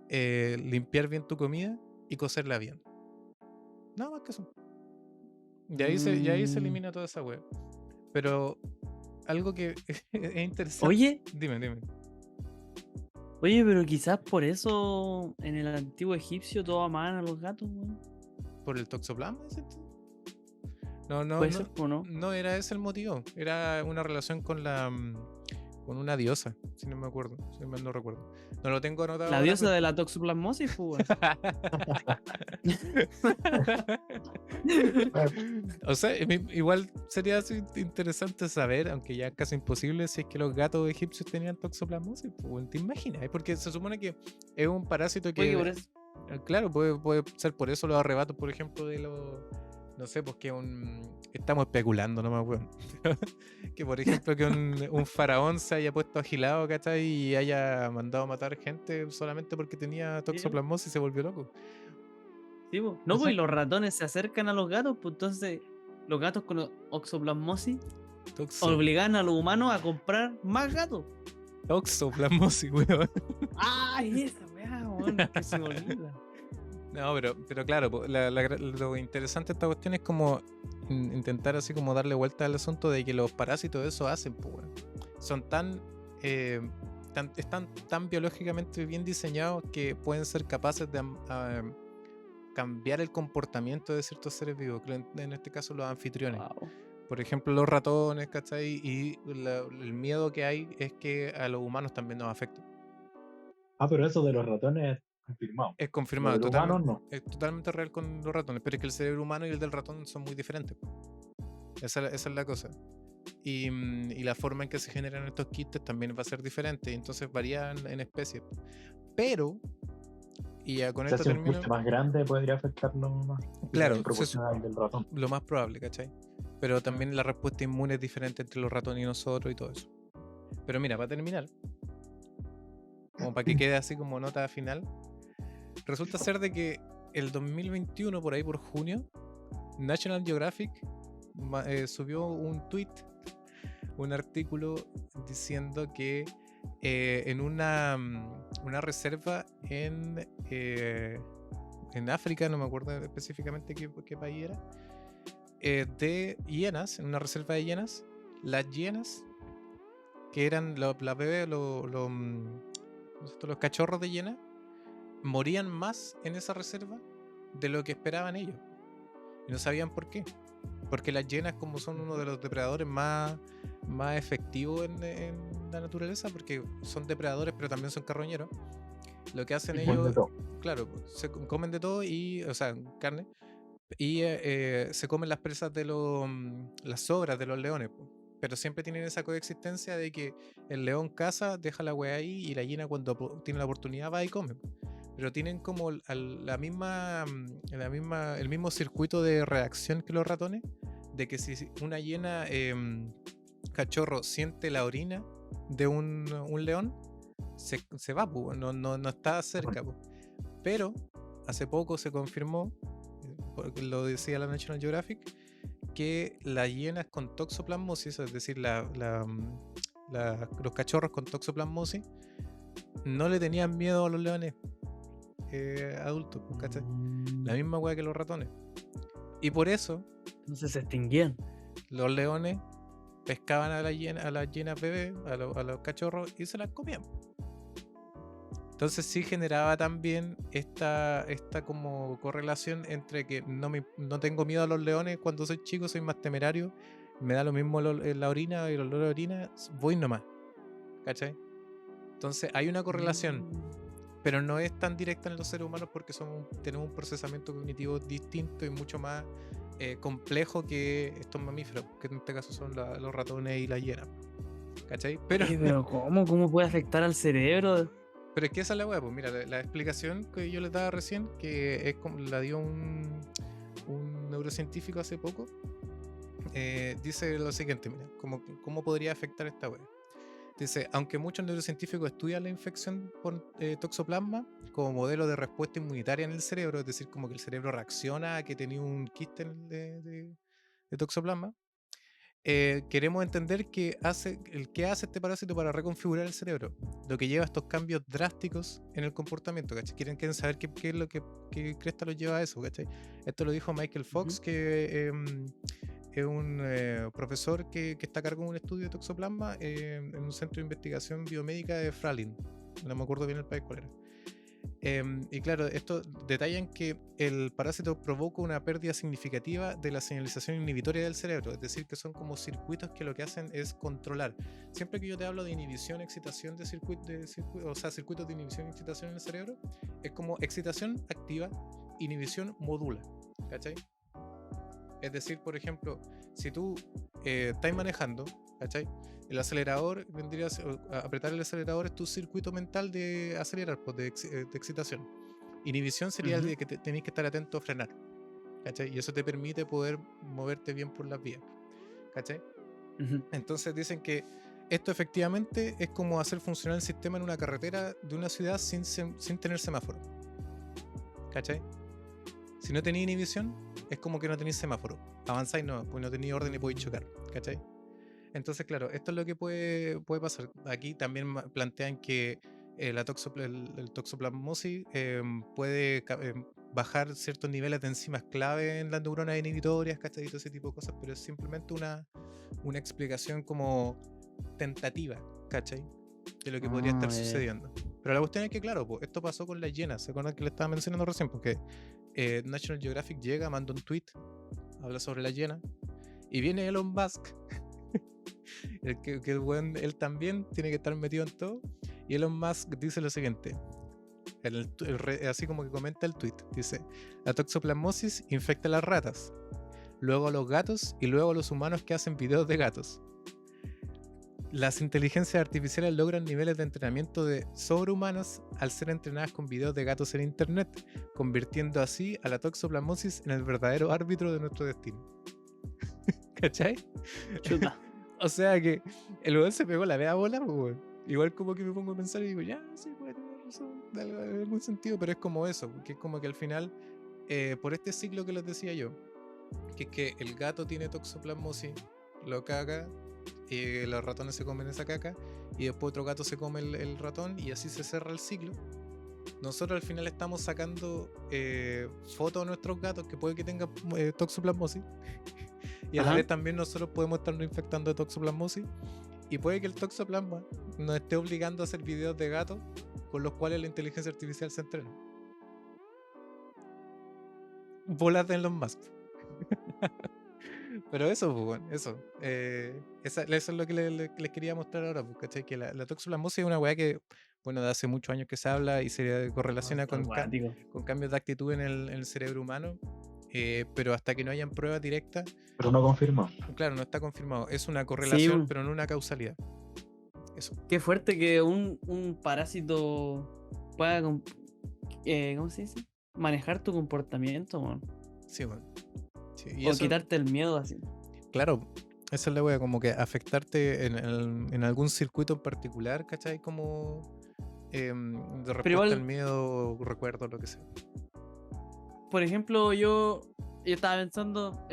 limpiar bien tu comida y cocerla bien. Nada más que eso. Y ahí se elimina toda esa wea. Pero algo que es interesante. Oye, pero quizás por eso en el antiguo egipcio todos amaban a los gatos, weón. ¿Por el toxoplasma? No, ¿Puede ser o no? no era ese el motivo. Era una relación con una diosa, si no me acuerdo, si mal no recuerdo. No lo tengo anotado. La diosa de la toxoplasmosis, pues, weón. O sea, igual sería así interesante saber, aunque ya es casi imposible, si es que los gatos egipcios tenían toxoplasmosis. Pues, ¿te imaginas? Porque se supone que es un parásito que... Oye, por eso. Claro, puede ser por eso los arrebatos, por ejemplo, de los... No sé, pues que estamos especulando nomás, weón. Que por ejemplo que un faraón se haya puesto agilado, ¿cachai? Y haya mandado a matar gente solamente porque tenía toxoplasmosis y se volvió loco. Sí, po. No, pues y los ratones se acercan a los gatos, pues entonces los gatos con oxoplasmosis Toxo, obligan a los humanos a comprar más gatos. toxoplasmosis, weón. ¡Ay, esa weá, weón! Que se me olvida. No, pero claro, po, lo interesante de esta cuestión es como intentar así como darle vuelta al asunto de que los parásitos eso hacen, pues, weón. Son están tan biológicamente bien diseñados que pueden ser capaces de cambiar el comportamiento de ciertos seres vivos, que en este caso los anfitriones. Wow. Por ejemplo, los ratones, ¿cachai? Y el miedo que hay es que a los humanos también nos afecte. Pero eso de los ratones es confirmado. Es Lo confirmado, de los humanos no. es totalmente real con los ratones, pero es que el cerebro humano y el del ratón son muy diferentes. Esa es la cosa. Y la forma en que se generan estos quistes también va a ser diferente, entonces varían en especies. Pero, y ya con O sea, esto si un termino, quiste más grande podría afectarlo más. claro, En proporción al del ratón. lo más probable, ¿cachai? Pero también la respuesta inmune es diferente entre los ratones y nosotros y todo eso. Pero mira, para terminar, como para que quede así como nota final, resulta ser de que el 2021, por ahí por junio, National Geographic subió un tweet, un artículo diciendo que en una reserva en África, no me acuerdo específicamente qué país era, de hienas, en una reserva de hienas, las hienas, que eran las bebés, los cachorros de hiena, morían más en esa reserva de lo que esperaban ellos. Y no sabían por qué. Porque las hienas, como son uno de los depredadores más efectivos en la naturaleza, porque son depredadores pero también son carroñeros, lo que hacen Y comen de ellos, todo. claro, se comen de todo, y, o sea, carne, y se comen las presas de las sobras de los leones, po. Pero siempre tienen esa coexistencia de que el león caza, deja la wea ahí, y la hiena cuando tiene la oportunidad va y come. Pero tienen como el mismo circuito de reacción que los ratones, de que si una hiena cachorro siente la orina de un león, se va, po, no está cerca, po. Pero hace poco se confirmó, porque lo decía la National Geographic, que las hienas con toxoplasmosis, es decir, los cachorros con toxoplasmosis, no le tenían miedo a los leones adultos, ¿cachai? La misma weá que los ratones. Y por eso Entonces se extinguían. los leones pescaban a las hienas bebés, a los cachorros, y se las comían. Entonces sí generaba también esta como correlación entre que no tengo miedo a los leones cuando soy chico, soy más temerario, me da lo mismo la orina y el olor de orina, voy nomás, ¿cachai? Entonces hay una correlación, pero no es tan directa en los seres humanos porque tenemos un procesamiento cognitivo distinto y mucho más complejo que estos mamíferos, que en este caso son los ratones y las hienas, ¿cachai? Pero ¿cómo puede afectar al cerebro? Pero es que esa es la weá, pues mira, la explicación que yo les daba recién, que es como la dio un neurocientífico hace poco, dice lo siguiente, mira, ¿cómo podría afectar esta weá? Dice, aunque muchos neurocientíficos estudian la infección por toxoplasma como modelo de respuesta inmunitaria en el cerebro, es decir, como que el cerebro reacciona a que tenía un quiste de toxoplasma, queremos entender qué hace este parásito para reconfigurar el cerebro, lo que lleva a estos cambios drásticos en el comportamiento, ¿cachai? Quieren saber qué es lo que cresta los lleva a eso, ¿cachai? Esto lo dijo Michael Fox, que es un profesor que está a cargo de un estudio de toxoplasma en un centro de investigación biomédica de Fralin, no me acuerdo bien el país cuál era. Y claro, esto detallan que el parásito provoca una pérdida significativa de la señalización inhibitoria del cerebro, es decir, que son como circuitos que lo que hacen es controlar. Siempre que yo te hablo de inhibición, excitación de o sea, circuitos de inhibición y excitación en el cerebro, es como excitación activa, inhibición modula, ¿cachai? Es decir, por ejemplo, si tú estás manejando, ¿cachai? El acelerador vendría a apretar el acelerador, es tu circuito mental de acelerar, pues de excitación. Inhibición sería el de que tenéis que estar atento a frenar, ¿cachai? Y eso te permite poder moverte bien por las vías, ¿cachai? Entonces dicen que esto efectivamente es como hacer funcionar el sistema en una carretera de una ciudad sin tener semáforo, ¿cachai? Si no tenéis inhibición, es como que no tenéis semáforo. Avanzáis no, pues no tenéis orden y podéis chocar, ¿cachai? Entonces, claro, esto es lo que puede pasar. Aquí también plantean que el toxoplasmosis puede bajar ciertos niveles de enzimas clave en las neuronas inhibitorias, ¿cachai? Y todo ese tipo de cosas, pero es simplemente una explicación como tentativa, ¿cachai? De lo que podría estar sucediendo. Pero la cuestión es que, claro, pues, esto pasó con las hienas. ¿Se acuerdan que le estaba mencionando recién? Porque National Geographic llega, manda un tweet, habla sobre las hienas, y viene Elon Musk, él también tiene que estar metido en todo, y Elon Musk dice lo siguiente, así como que comenta el tweet, dice: la toxoplasmosis infecta a las ratas, luego a los gatos y luego a los humanos que hacen videos de gatos. Las inteligencias artificiales logran niveles de entrenamiento de sobrehumanos al ser entrenadas con videos de gatos en internet, convirtiendo así a la toxoplasmosis en el verdadero árbitro de nuestro destino. ¿Cachai? Chuta. O sea que el weón se pegó la vea bola, pues, weón. Igual como que me pongo a pensar y digo, ya, sí, puede tener razón, en algún sentido, pero es como eso, que es como que al final, por este ciclo que les decía yo, que es que el gato tiene toxoplasmosis, lo caga, los ratones se comen esa caca, y después otro gato se come el ratón, y así se cierra el ciclo. Nosotros al final estamos sacando fotos de nuestros gatos que puede que tengan toxoplasmosis, y a la vez también nosotros podemos estarnos infectando de toxoplasmosis, y puede que el toxoplasma nos esté obligando a hacer videos de gatos con los cuales la inteligencia artificial se entrena. Bolas de Elon Musk. Pero eso, pues, bueno, eso. Eso es lo que les quería mostrar ahora, pues, ¿cachai? Que la toxoplasmosis es una weá que, bueno, de hace muchos años que se habla y se correlaciona con cambios de actitud en el cerebro humano, pero hasta que no hayan pruebas directas. Pero no confirmó. Claro, no está confirmado. Es una correlación, Sí, pero no una causalidad. Eso. Qué fuerte que un parásito pueda, ¿cómo se dice? Manejar tu comportamiento, man. Sí, bueno. Sí, y O eso, quitarte el miedo así. claro, esa es la wea, como que afectarte en algún circuito en particular, ¿cachai? Como de respuesta igual- al miedo, recuerdo, lo que sea. Por ejemplo, yo estaba pensando,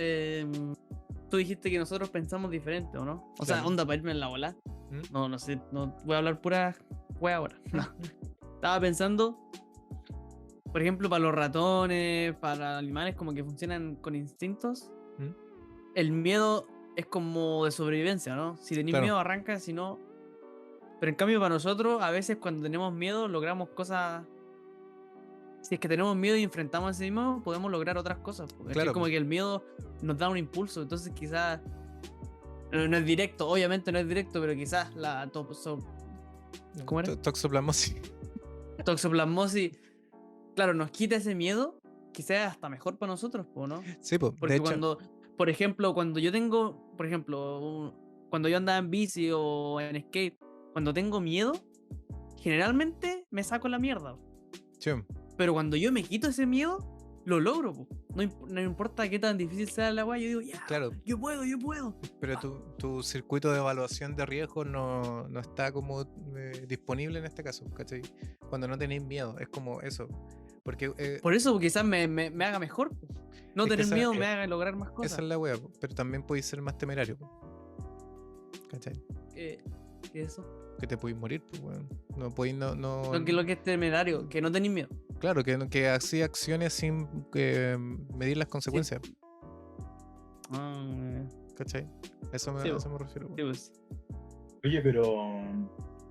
tú dijiste que nosotros pensamos diferente, ¿o no? O sea, Claro. onda para irme en la bola. ¿Mm? No sé, no voy a hablar pura wea ahora. No. Estaba pensando, por ejemplo, para los ratones, para animales como que funcionan con instintos. ¿Mm? El miedo es como de sobrevivencia, ¿no? Si tenés Claro. miedo, arranca, si no. Pero en cambio, para nosotros, a veces cuando tenemos miedo, logramos cosas. Si es que tenemos miedo y enfrentamos a ese mismo, podemos lograr otras cosas. Porque Claro, es como pues. que el miedo nos da un impulso. Entonces, quizás. No es directo, obviamente no es directo, pero quizás la ¿cómo era? Toxoplasmosis. Toxoplasmosis, claro, nos quita ese miedo, quizás hasta mejor para nosotros, ¿no? Sí, pues, Porque de hecho, cuando, por ejemplo, cuando yo tengo, por ejemplo, cuando yo andaba en bici o en skate, cuando tengo miedo, generalmente me saco la mierda. sí, Pero cuando yo me quito ese miedo, lo logro, po. No importa qué tan difícil sea la weá, yo digo, ya, claro, yo puedo. pero tu circuito de evaluación de riesgo no está como disponible en este caso, ¿cachai? Cuando no tenéis miedo, es como eso. Porque Por eso quizás me haga mejor, po. No Es que tener esa- miedo me haga lograr más esa cosas. es la wea, po, pero también podéis ser más temerario, po, ¿cachai? ¿Qué es eso? Que te podéis morir, pues, weón. No podéis, no. Lo que es temerario, que no tenéis miedo. Claro, que hacía acciones sin medir las consecuencias, ¿cachai? Eso Sí, a eso me refiero. sí, pues. Oye, pero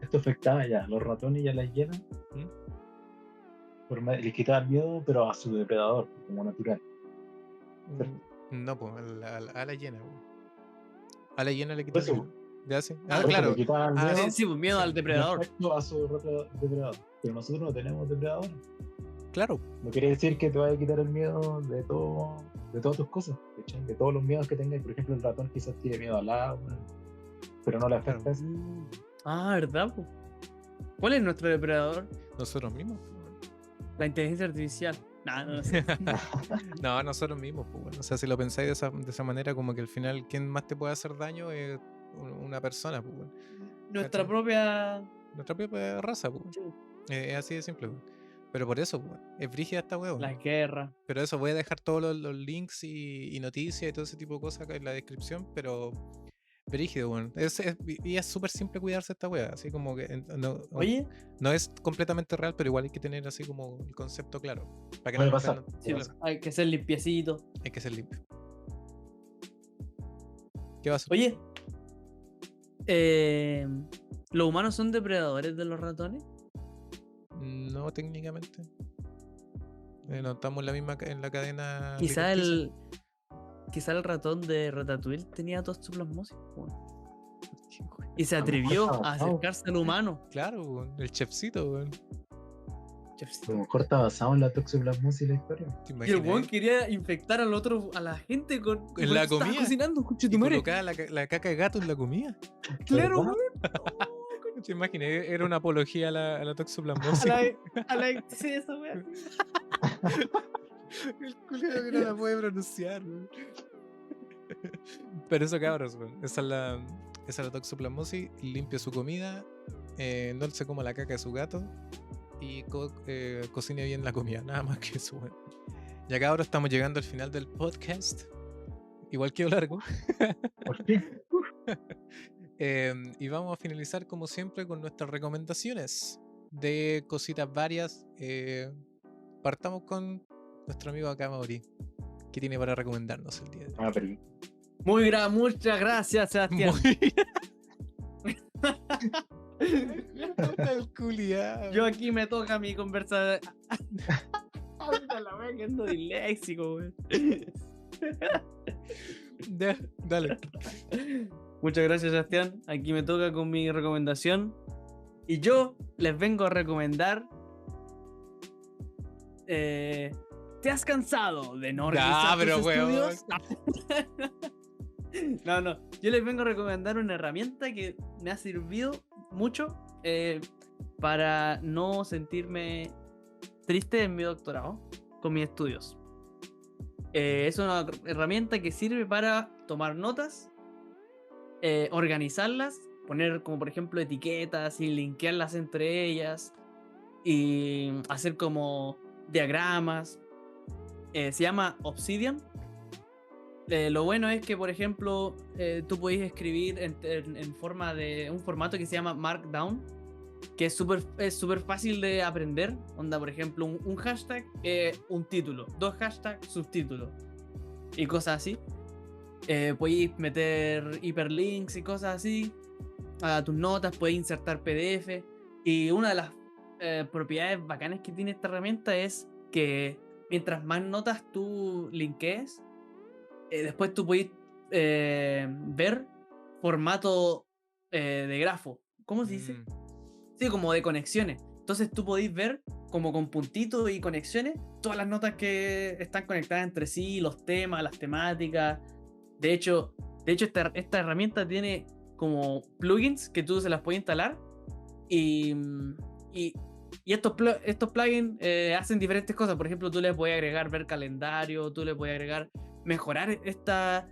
esto afectaba ya a los ratones y a las hienas. ¿Mm? Les quitaba el miedo, pero a su depredador, como natural. No, pues, a la hiena, weón. A la hiena le quitó el Eso, miedo. ¿Ya sí? Ah, Por eso claro. le quitaba el miedo. Sí, sí, pues miedo al en depredador. efecto, a su depredador. Pero nosotros no tenemos depredadores. Claro, No quiere decir que te vaya a quitar el miedo de todas tus cosas, ¿cachai? De todos los miedos que tengas. Por ejemplo, el ratón quizás tiene miedo al agua, pero no le afecta Claro. eso. Ah, ¿verdad? Po? ¿Cuál es nuestro depredador? nosotros mismos, pues, weón. La inteligencia artificial. Nah, no sé. No, nosotros mismos, pues, bueno. O sea, si lo pensáis de esa manera, como que al final, ¿quién más te puede hacer daño? Es una persona, pues, bueno. Nuestra ¿Cachai? propia. Nuestra propia raza, pues. Sí. Es así de simple, pues. Pero por eso, weón, es brígida esta weón. La guerra. Pero eso, voy a dejar todos los links y noticias y todo ese tipo de cosas acá en la descripción, pero brígido, weón. Y es súper simple cuidarse esta wea, así como que Oye, no es completamente real, pero igual hay que tener así como el concepto claro. Para que Puede no pasar. sí, Puede pasar. hay que ser limpiecito. hay que ser limpio. ¿Qué va a ser? Oye, ¿los humanos son depredadores de los ratones? No, técnicamente. No estamos en la misma en la cadena. Quizá alimenticia. quizá el ratón de Ratatouille tenía toxoplasmosis, weón, y se A lo mejor atrevió está a basado. acercarse al humano. Claro, weón, el chefcito, weón. Chefcito. A lo mejor está basado en la toxoplasmosis la historia. ¿Te Y el imaginas? weón quería infectar a la gente con En la estaba comida. cocinando, Y conchetumare. colocaba la caca de gato en la comida. Claro, ¿Verdad? weón. ¿Te imaginas? Era una apología a la toxoplasmosis. Sí, esa wea. El culiao que no la puede pronunciar, weón. Pero eso, cabros, weón. Esa es la toxoplasmosis. Limpia su comida. No se coma la caca de su gato. Y cocine bien la comida. Nada más que eso, weón. Ya, cabros, estamos llegando al final del podcast. Igual quedó largo. Por fin. Y vamos a finalizar como siempre con nuestras recomendaciones de cositas varias. Partamos con nuestro amigo acá, Mauri. ¿Qué tiene para recomendarnos el día de hoy? Ah, pero Muchas gracias, Sebastián. El culiao. Yo aquí me toca mi conversación. La wea que ando disléxico, weón. Ya, dale. Muchas gracias, Sebastián. Aquí me toca con mi recomendación. Y yo les vengo a recomendar. ¿Te has cansado de no realizar pero, tus weón. estudios? No. Yo les vengo a recomendar una herramienta que me ha servido mucho para no sentirme triste en mi doctorado con mis estudios. Es una herramienta que sirve para tomar notas, organizarlas, poner como por ejemplo etiquetas y linkearlas entre ellas y hacer como diagramas. Se llama Obsidian. Lo bueno es que por ejemplo tú podés escribir en forma de un formato que se llama Markdown, que es súper fácil de aprender. Onda, por ejemplo, un hashtag, un título, 2 hashtags, subtítulo y cosas así. Podéis meter hiperlinks y cosas así a tus notas, podéis insertar PDF. Y una de las propiedades bacanas que tiene esta herramienta es que mientras más notas tú linkees, después tú podéis ver formato de grafo. ¿Cómo se dice? Sí, como de conexiones. Entonces tú podéis ver como con puntitos y conexiones todas las notas que están conectadas entre sí, los temas, las temáticas. De hecho esta herramienta tiene como plugins que tú se las puedes instalar y estos plugins hacen diferentes cosas. Por ejemplo, tú le puedes agregar ver calendario, tú le puedes agregar mejorar esta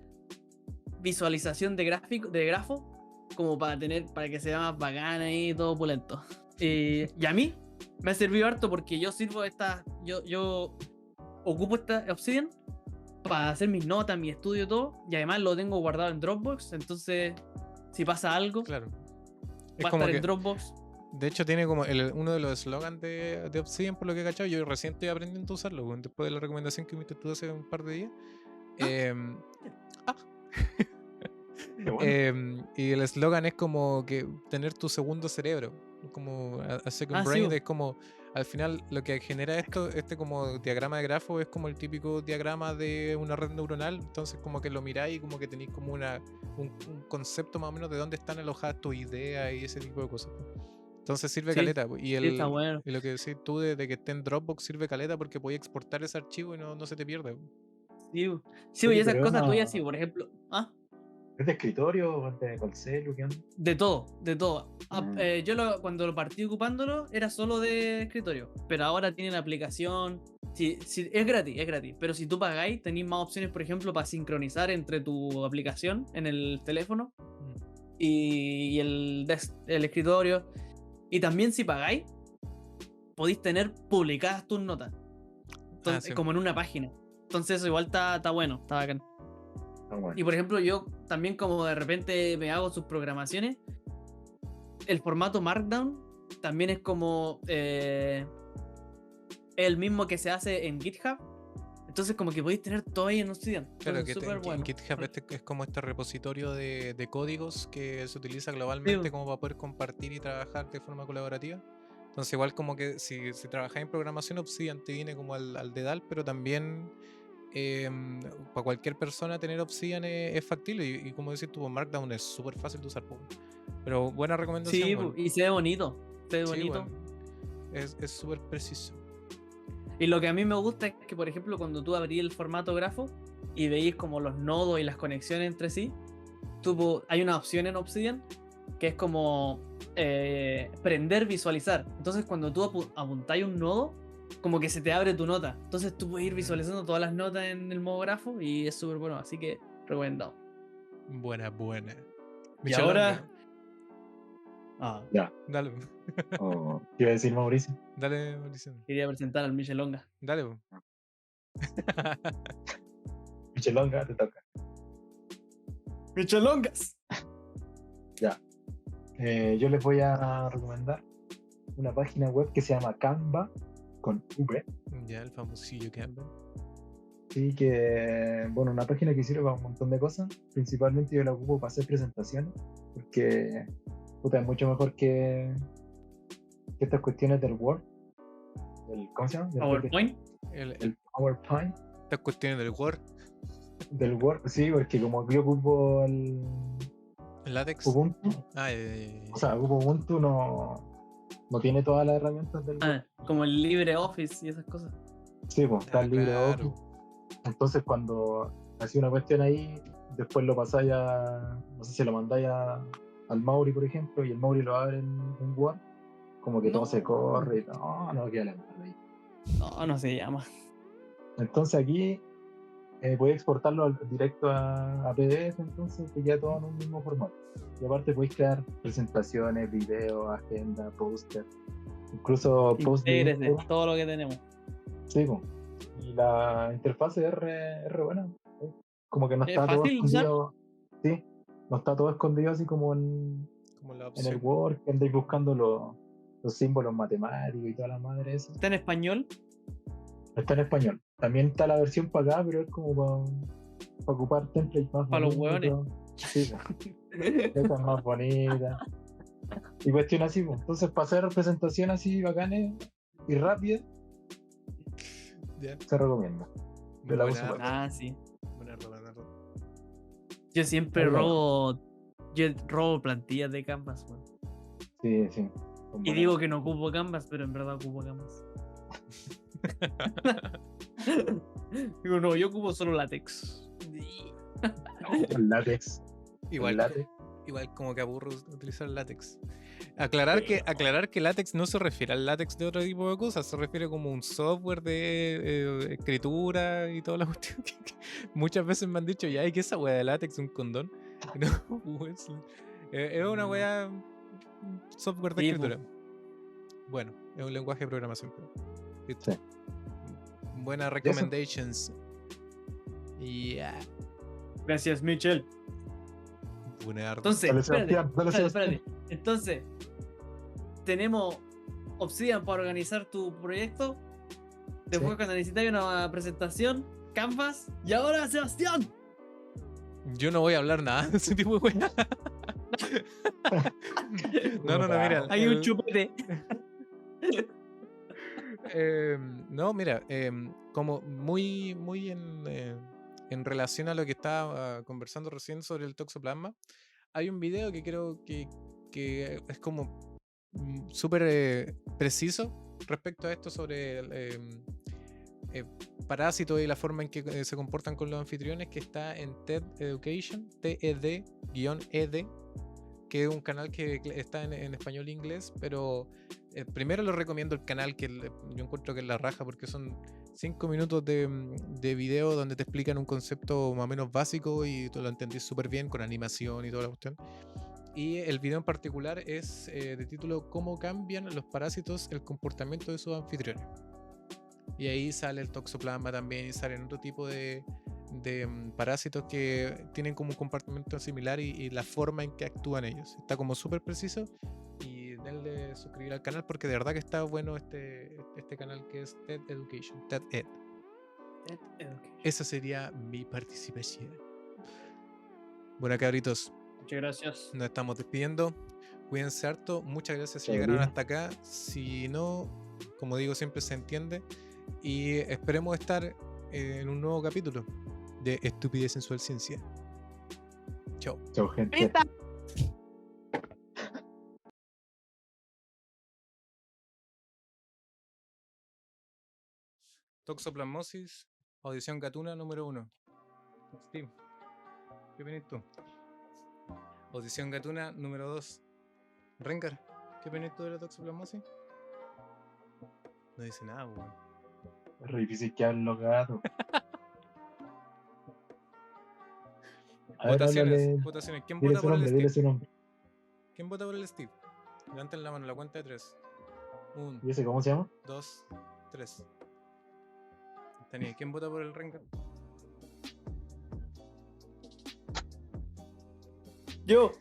visualización de grafo como para que sea más bacana y todo pulento. Y a mí me ha servido harto porque yo yo ocupo esta Obsidian para hacer mis notas, mi estudio, todo, y además lo tengo guardado en Dropbox, entonces si pasa algo, Claro. va a estar en Dropbox. De hecho, tiene como uno de los slogans de Obsidian, por lo que he cachado. Yo recién estoy aprendiendo a usarlo, weón, después de la recomendación que me diste tú hace un par de días. qué bueno. Y el eslogan es como que tener tu segundo cerebro, como a second brain. Sí. Es como al final lo que genera este como diagrama de grafo es como el típico diagrama de una red neuronal. Entonces como que lo miráis y como que tenéis como un concepto más o menos de dónde están alojadas tus ideas y ese tipo de cosas. Entonces sirve Sí, caleta. Y está bueno. y lo que decís tú de que esté en Dropbox sirve caleta porque podéis exportar ese archivo y no se te pierde. Sí, Oye, y esas pero cosas una- tuyas, sí, por ejemplo. ¿Es de escritorio o es de con celu? ¿Qué onda? De todo. Ah. Yo cuando lo partí ocupándolo era solo de escritorio, pero ahora tiene la aplicación. Sí, es gratis, pero si tú pagáis tenéis más opciones, por ejemplo, para sincronizar entre tu aplicación en el teléfono y el escritorio. Y también si pagáis, podéis tener publicadas tus notas. Entonces, sí. como en una página. Entonces eso igual está bueno, está bacán. Ah, bueno. Y por ejemplo, yo también como de repente me hago sus programaciones, el formato Markdown también es como el mismo que se hace en GitHub. Entonces como que podéis tener todo ahí en Obsidian. Claro, Entonces, súper bueno. en GitHub es como este repositorio de códigos que se utiliza globalmente Sí. como para poder compartir y trabajar de forma colaborativa. Entonces igual como que si trabajáis en programación, Obsidian te viene como al dedal, pero también para cualquier persona tener Obsidian es factible y como decís tú, Markdown es súper fácil de usar. Pero buena recomendación. Sí, Weón. y se ve bonito. Se ve Sí, bonito. weón. Es súper preciso. Y lo que a mí me gusta es que, por ejemplo, cuando tú abrís el formato grafo y veis como los nodos y las conexiones entre sí, hay una opción en Obsidian que es como prender, visualizar. Entonces, cuando tú apuntáis un nodo, como que se te abre tu nota. Entonces, tú puedes ir visualizando todas las notas en el modo grafo y es súper bueno. Así que, recomendado. Buena. Y Michelonga. ahora. Ah, Ya. Dale, ¿Qué iba a decir Mauricio? dale, Mauricio. quería presentar al Michelonga. Dale, po. Michelonga, te toca. ¡Michelongas! Ya. Yo les voy a recomendar una página web que se llama Canva con V. Ya, el famosillo Campbell. Sí, que, bueno, una página que sirve para un montón de cosas. Principalmente yo la ocupo para hacer presentaciones, porque puta, es mucho mejor que estas cuestiones del Word, ¿cómo se llama? PowerPoint. El PowerPoint Estas cuestiones del Word, del Word, sí, porque como yo ocupo el el látex. Ubuntu, Ah, o sea, ocupo Ubuntu, no tiene todas las herramientas del Word. Ah, como el LibreOffice y esas cosas. Sí, pues está el LibreOffice. claro. Entonces cuando hacía una cuestión ahí, después lo pasáis no sé si lo mandáis al Mauri, por ejemplo, y el Mauri lo abre en Word, como que todo No. se corre y no queda la embarrada ahí. No se llama. Entonces aquí podéis exportarlo directo a PDF, entonces te queda todo en un mismo formato. Y aparte podéis crear presentaciones, videos, agenda, póster, incluso post de Intégrese, Instagram. todo lo que tenemos. Sí, pues. Y la interfaz es re buena. Como que no ¿Es está todo fácil de usar? escondido. Sí, no está todo escondido así como en Como la el opción. Word, que andáis buscando los símbolos matemáticos y toda la madre esa. ¿Está en español? Está en español. También está la versión para acá, pero es como para ocupar templates más Pa' los bonitos. Sí, esa es más bonita. Y cuestión así, pues. Entonces para hacer presentaciones así bacanes y rápidas, Ya. se recomienda. Yo la uso Buena, mucho. Ah, sí. buena. Yo siempre Ahí va. robo plantillas de Canvas, weón. Sí, sí. Y digo que no ocupo Canvas, pero en verdad ocupo Canvas. Digo, no, yo ocupo solo látex. El látex. Igual, El látex. igual como que aburro utilizar látex. Aclarar que látex no se refiere al látex de otro tipo de cosas, se refiere como un software de escritura y toda la cuestión. Que muchas veces me han dicho, ya, ¿y qué es esa weá de látex? ¿Un condón? Y no, pues, es una weá, un software de Sí, escritura. Bueno, es un lenguaje de programación. Pero, listo. Sí. Buenas recommendations. Yeah. Gracias, Mitchell. Buenardo. Entonces, Dale, espérate, Sebastián, dale, espérate. Entonces, tenemos Obsidian para organizar tu proyecto. Después, Sí. cuando necesitáis una presentación, Canvas. Y ahora, Sebastián. Yo no voy a hablar nada de ese tipo de weá. No, mira. Hay un chupete. No, mira, como muy en relación a lo que estaba conversando recién sobre el toxoplasma, hay un video que creo que es como súper preciso respecto a esto sobre parásitos y la forma en que se comportan con los anfitriones, que está en TED Education, TED-ED, que es un canal que está en español e inglés, pero primero les recomiendo el canal que yo encuentro que es la raja, porque son 5 minutos de video donde te explican un concepto más o menos básico y tú lo entendís súper bien con animación y toda la cuestión. Y el video en particular es de título ¿Cómo cambian los parásitos el comportamiento de sus anfitriones? Y ahí sale el toxoplasma también y salen otro tipo de parásitos que tienen como un comportamiento similar y la forma en que actúan ellos. Está como súper preciso y denle suscribir al canal porque de verdad que está bueno este canal que es TED Education, TED Ed. Esa sería mi participación. Bueno, cabritos, Muchas gracias. nos estamos despidiendo. Cuídense harto. Muchas gracias si Chao, llegaron bien. hasta acá. Si no, como digo, siempre se entiende. Y esperemos estar en un nuevo capítulo de Estupidez Sensual Ciencia. Chao. Chao, gente. Toxoplasmosis, audición gatuna número 1. Steve, ¿qué opinas tú? Audición gatuna número 2. Rengar, ¿qué opinas tú de la toxoplasmosis? No dice nada, weón. Es re difícil que hablen los gatos. A ver, Votaciones, háblale. votaciones. ¿Quién Dile vota su por el nombre, dile Steve? su nombre. ¿Quién vota por el Steve? Levanten la mano, la cuenta de 3. 1, ¿Y ese cómo se llama? 2, 3. Tania, ¿quién vota por el Rengar? Yo.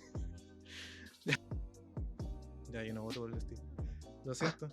Ya, yo no voto por el Steve. Lo siento.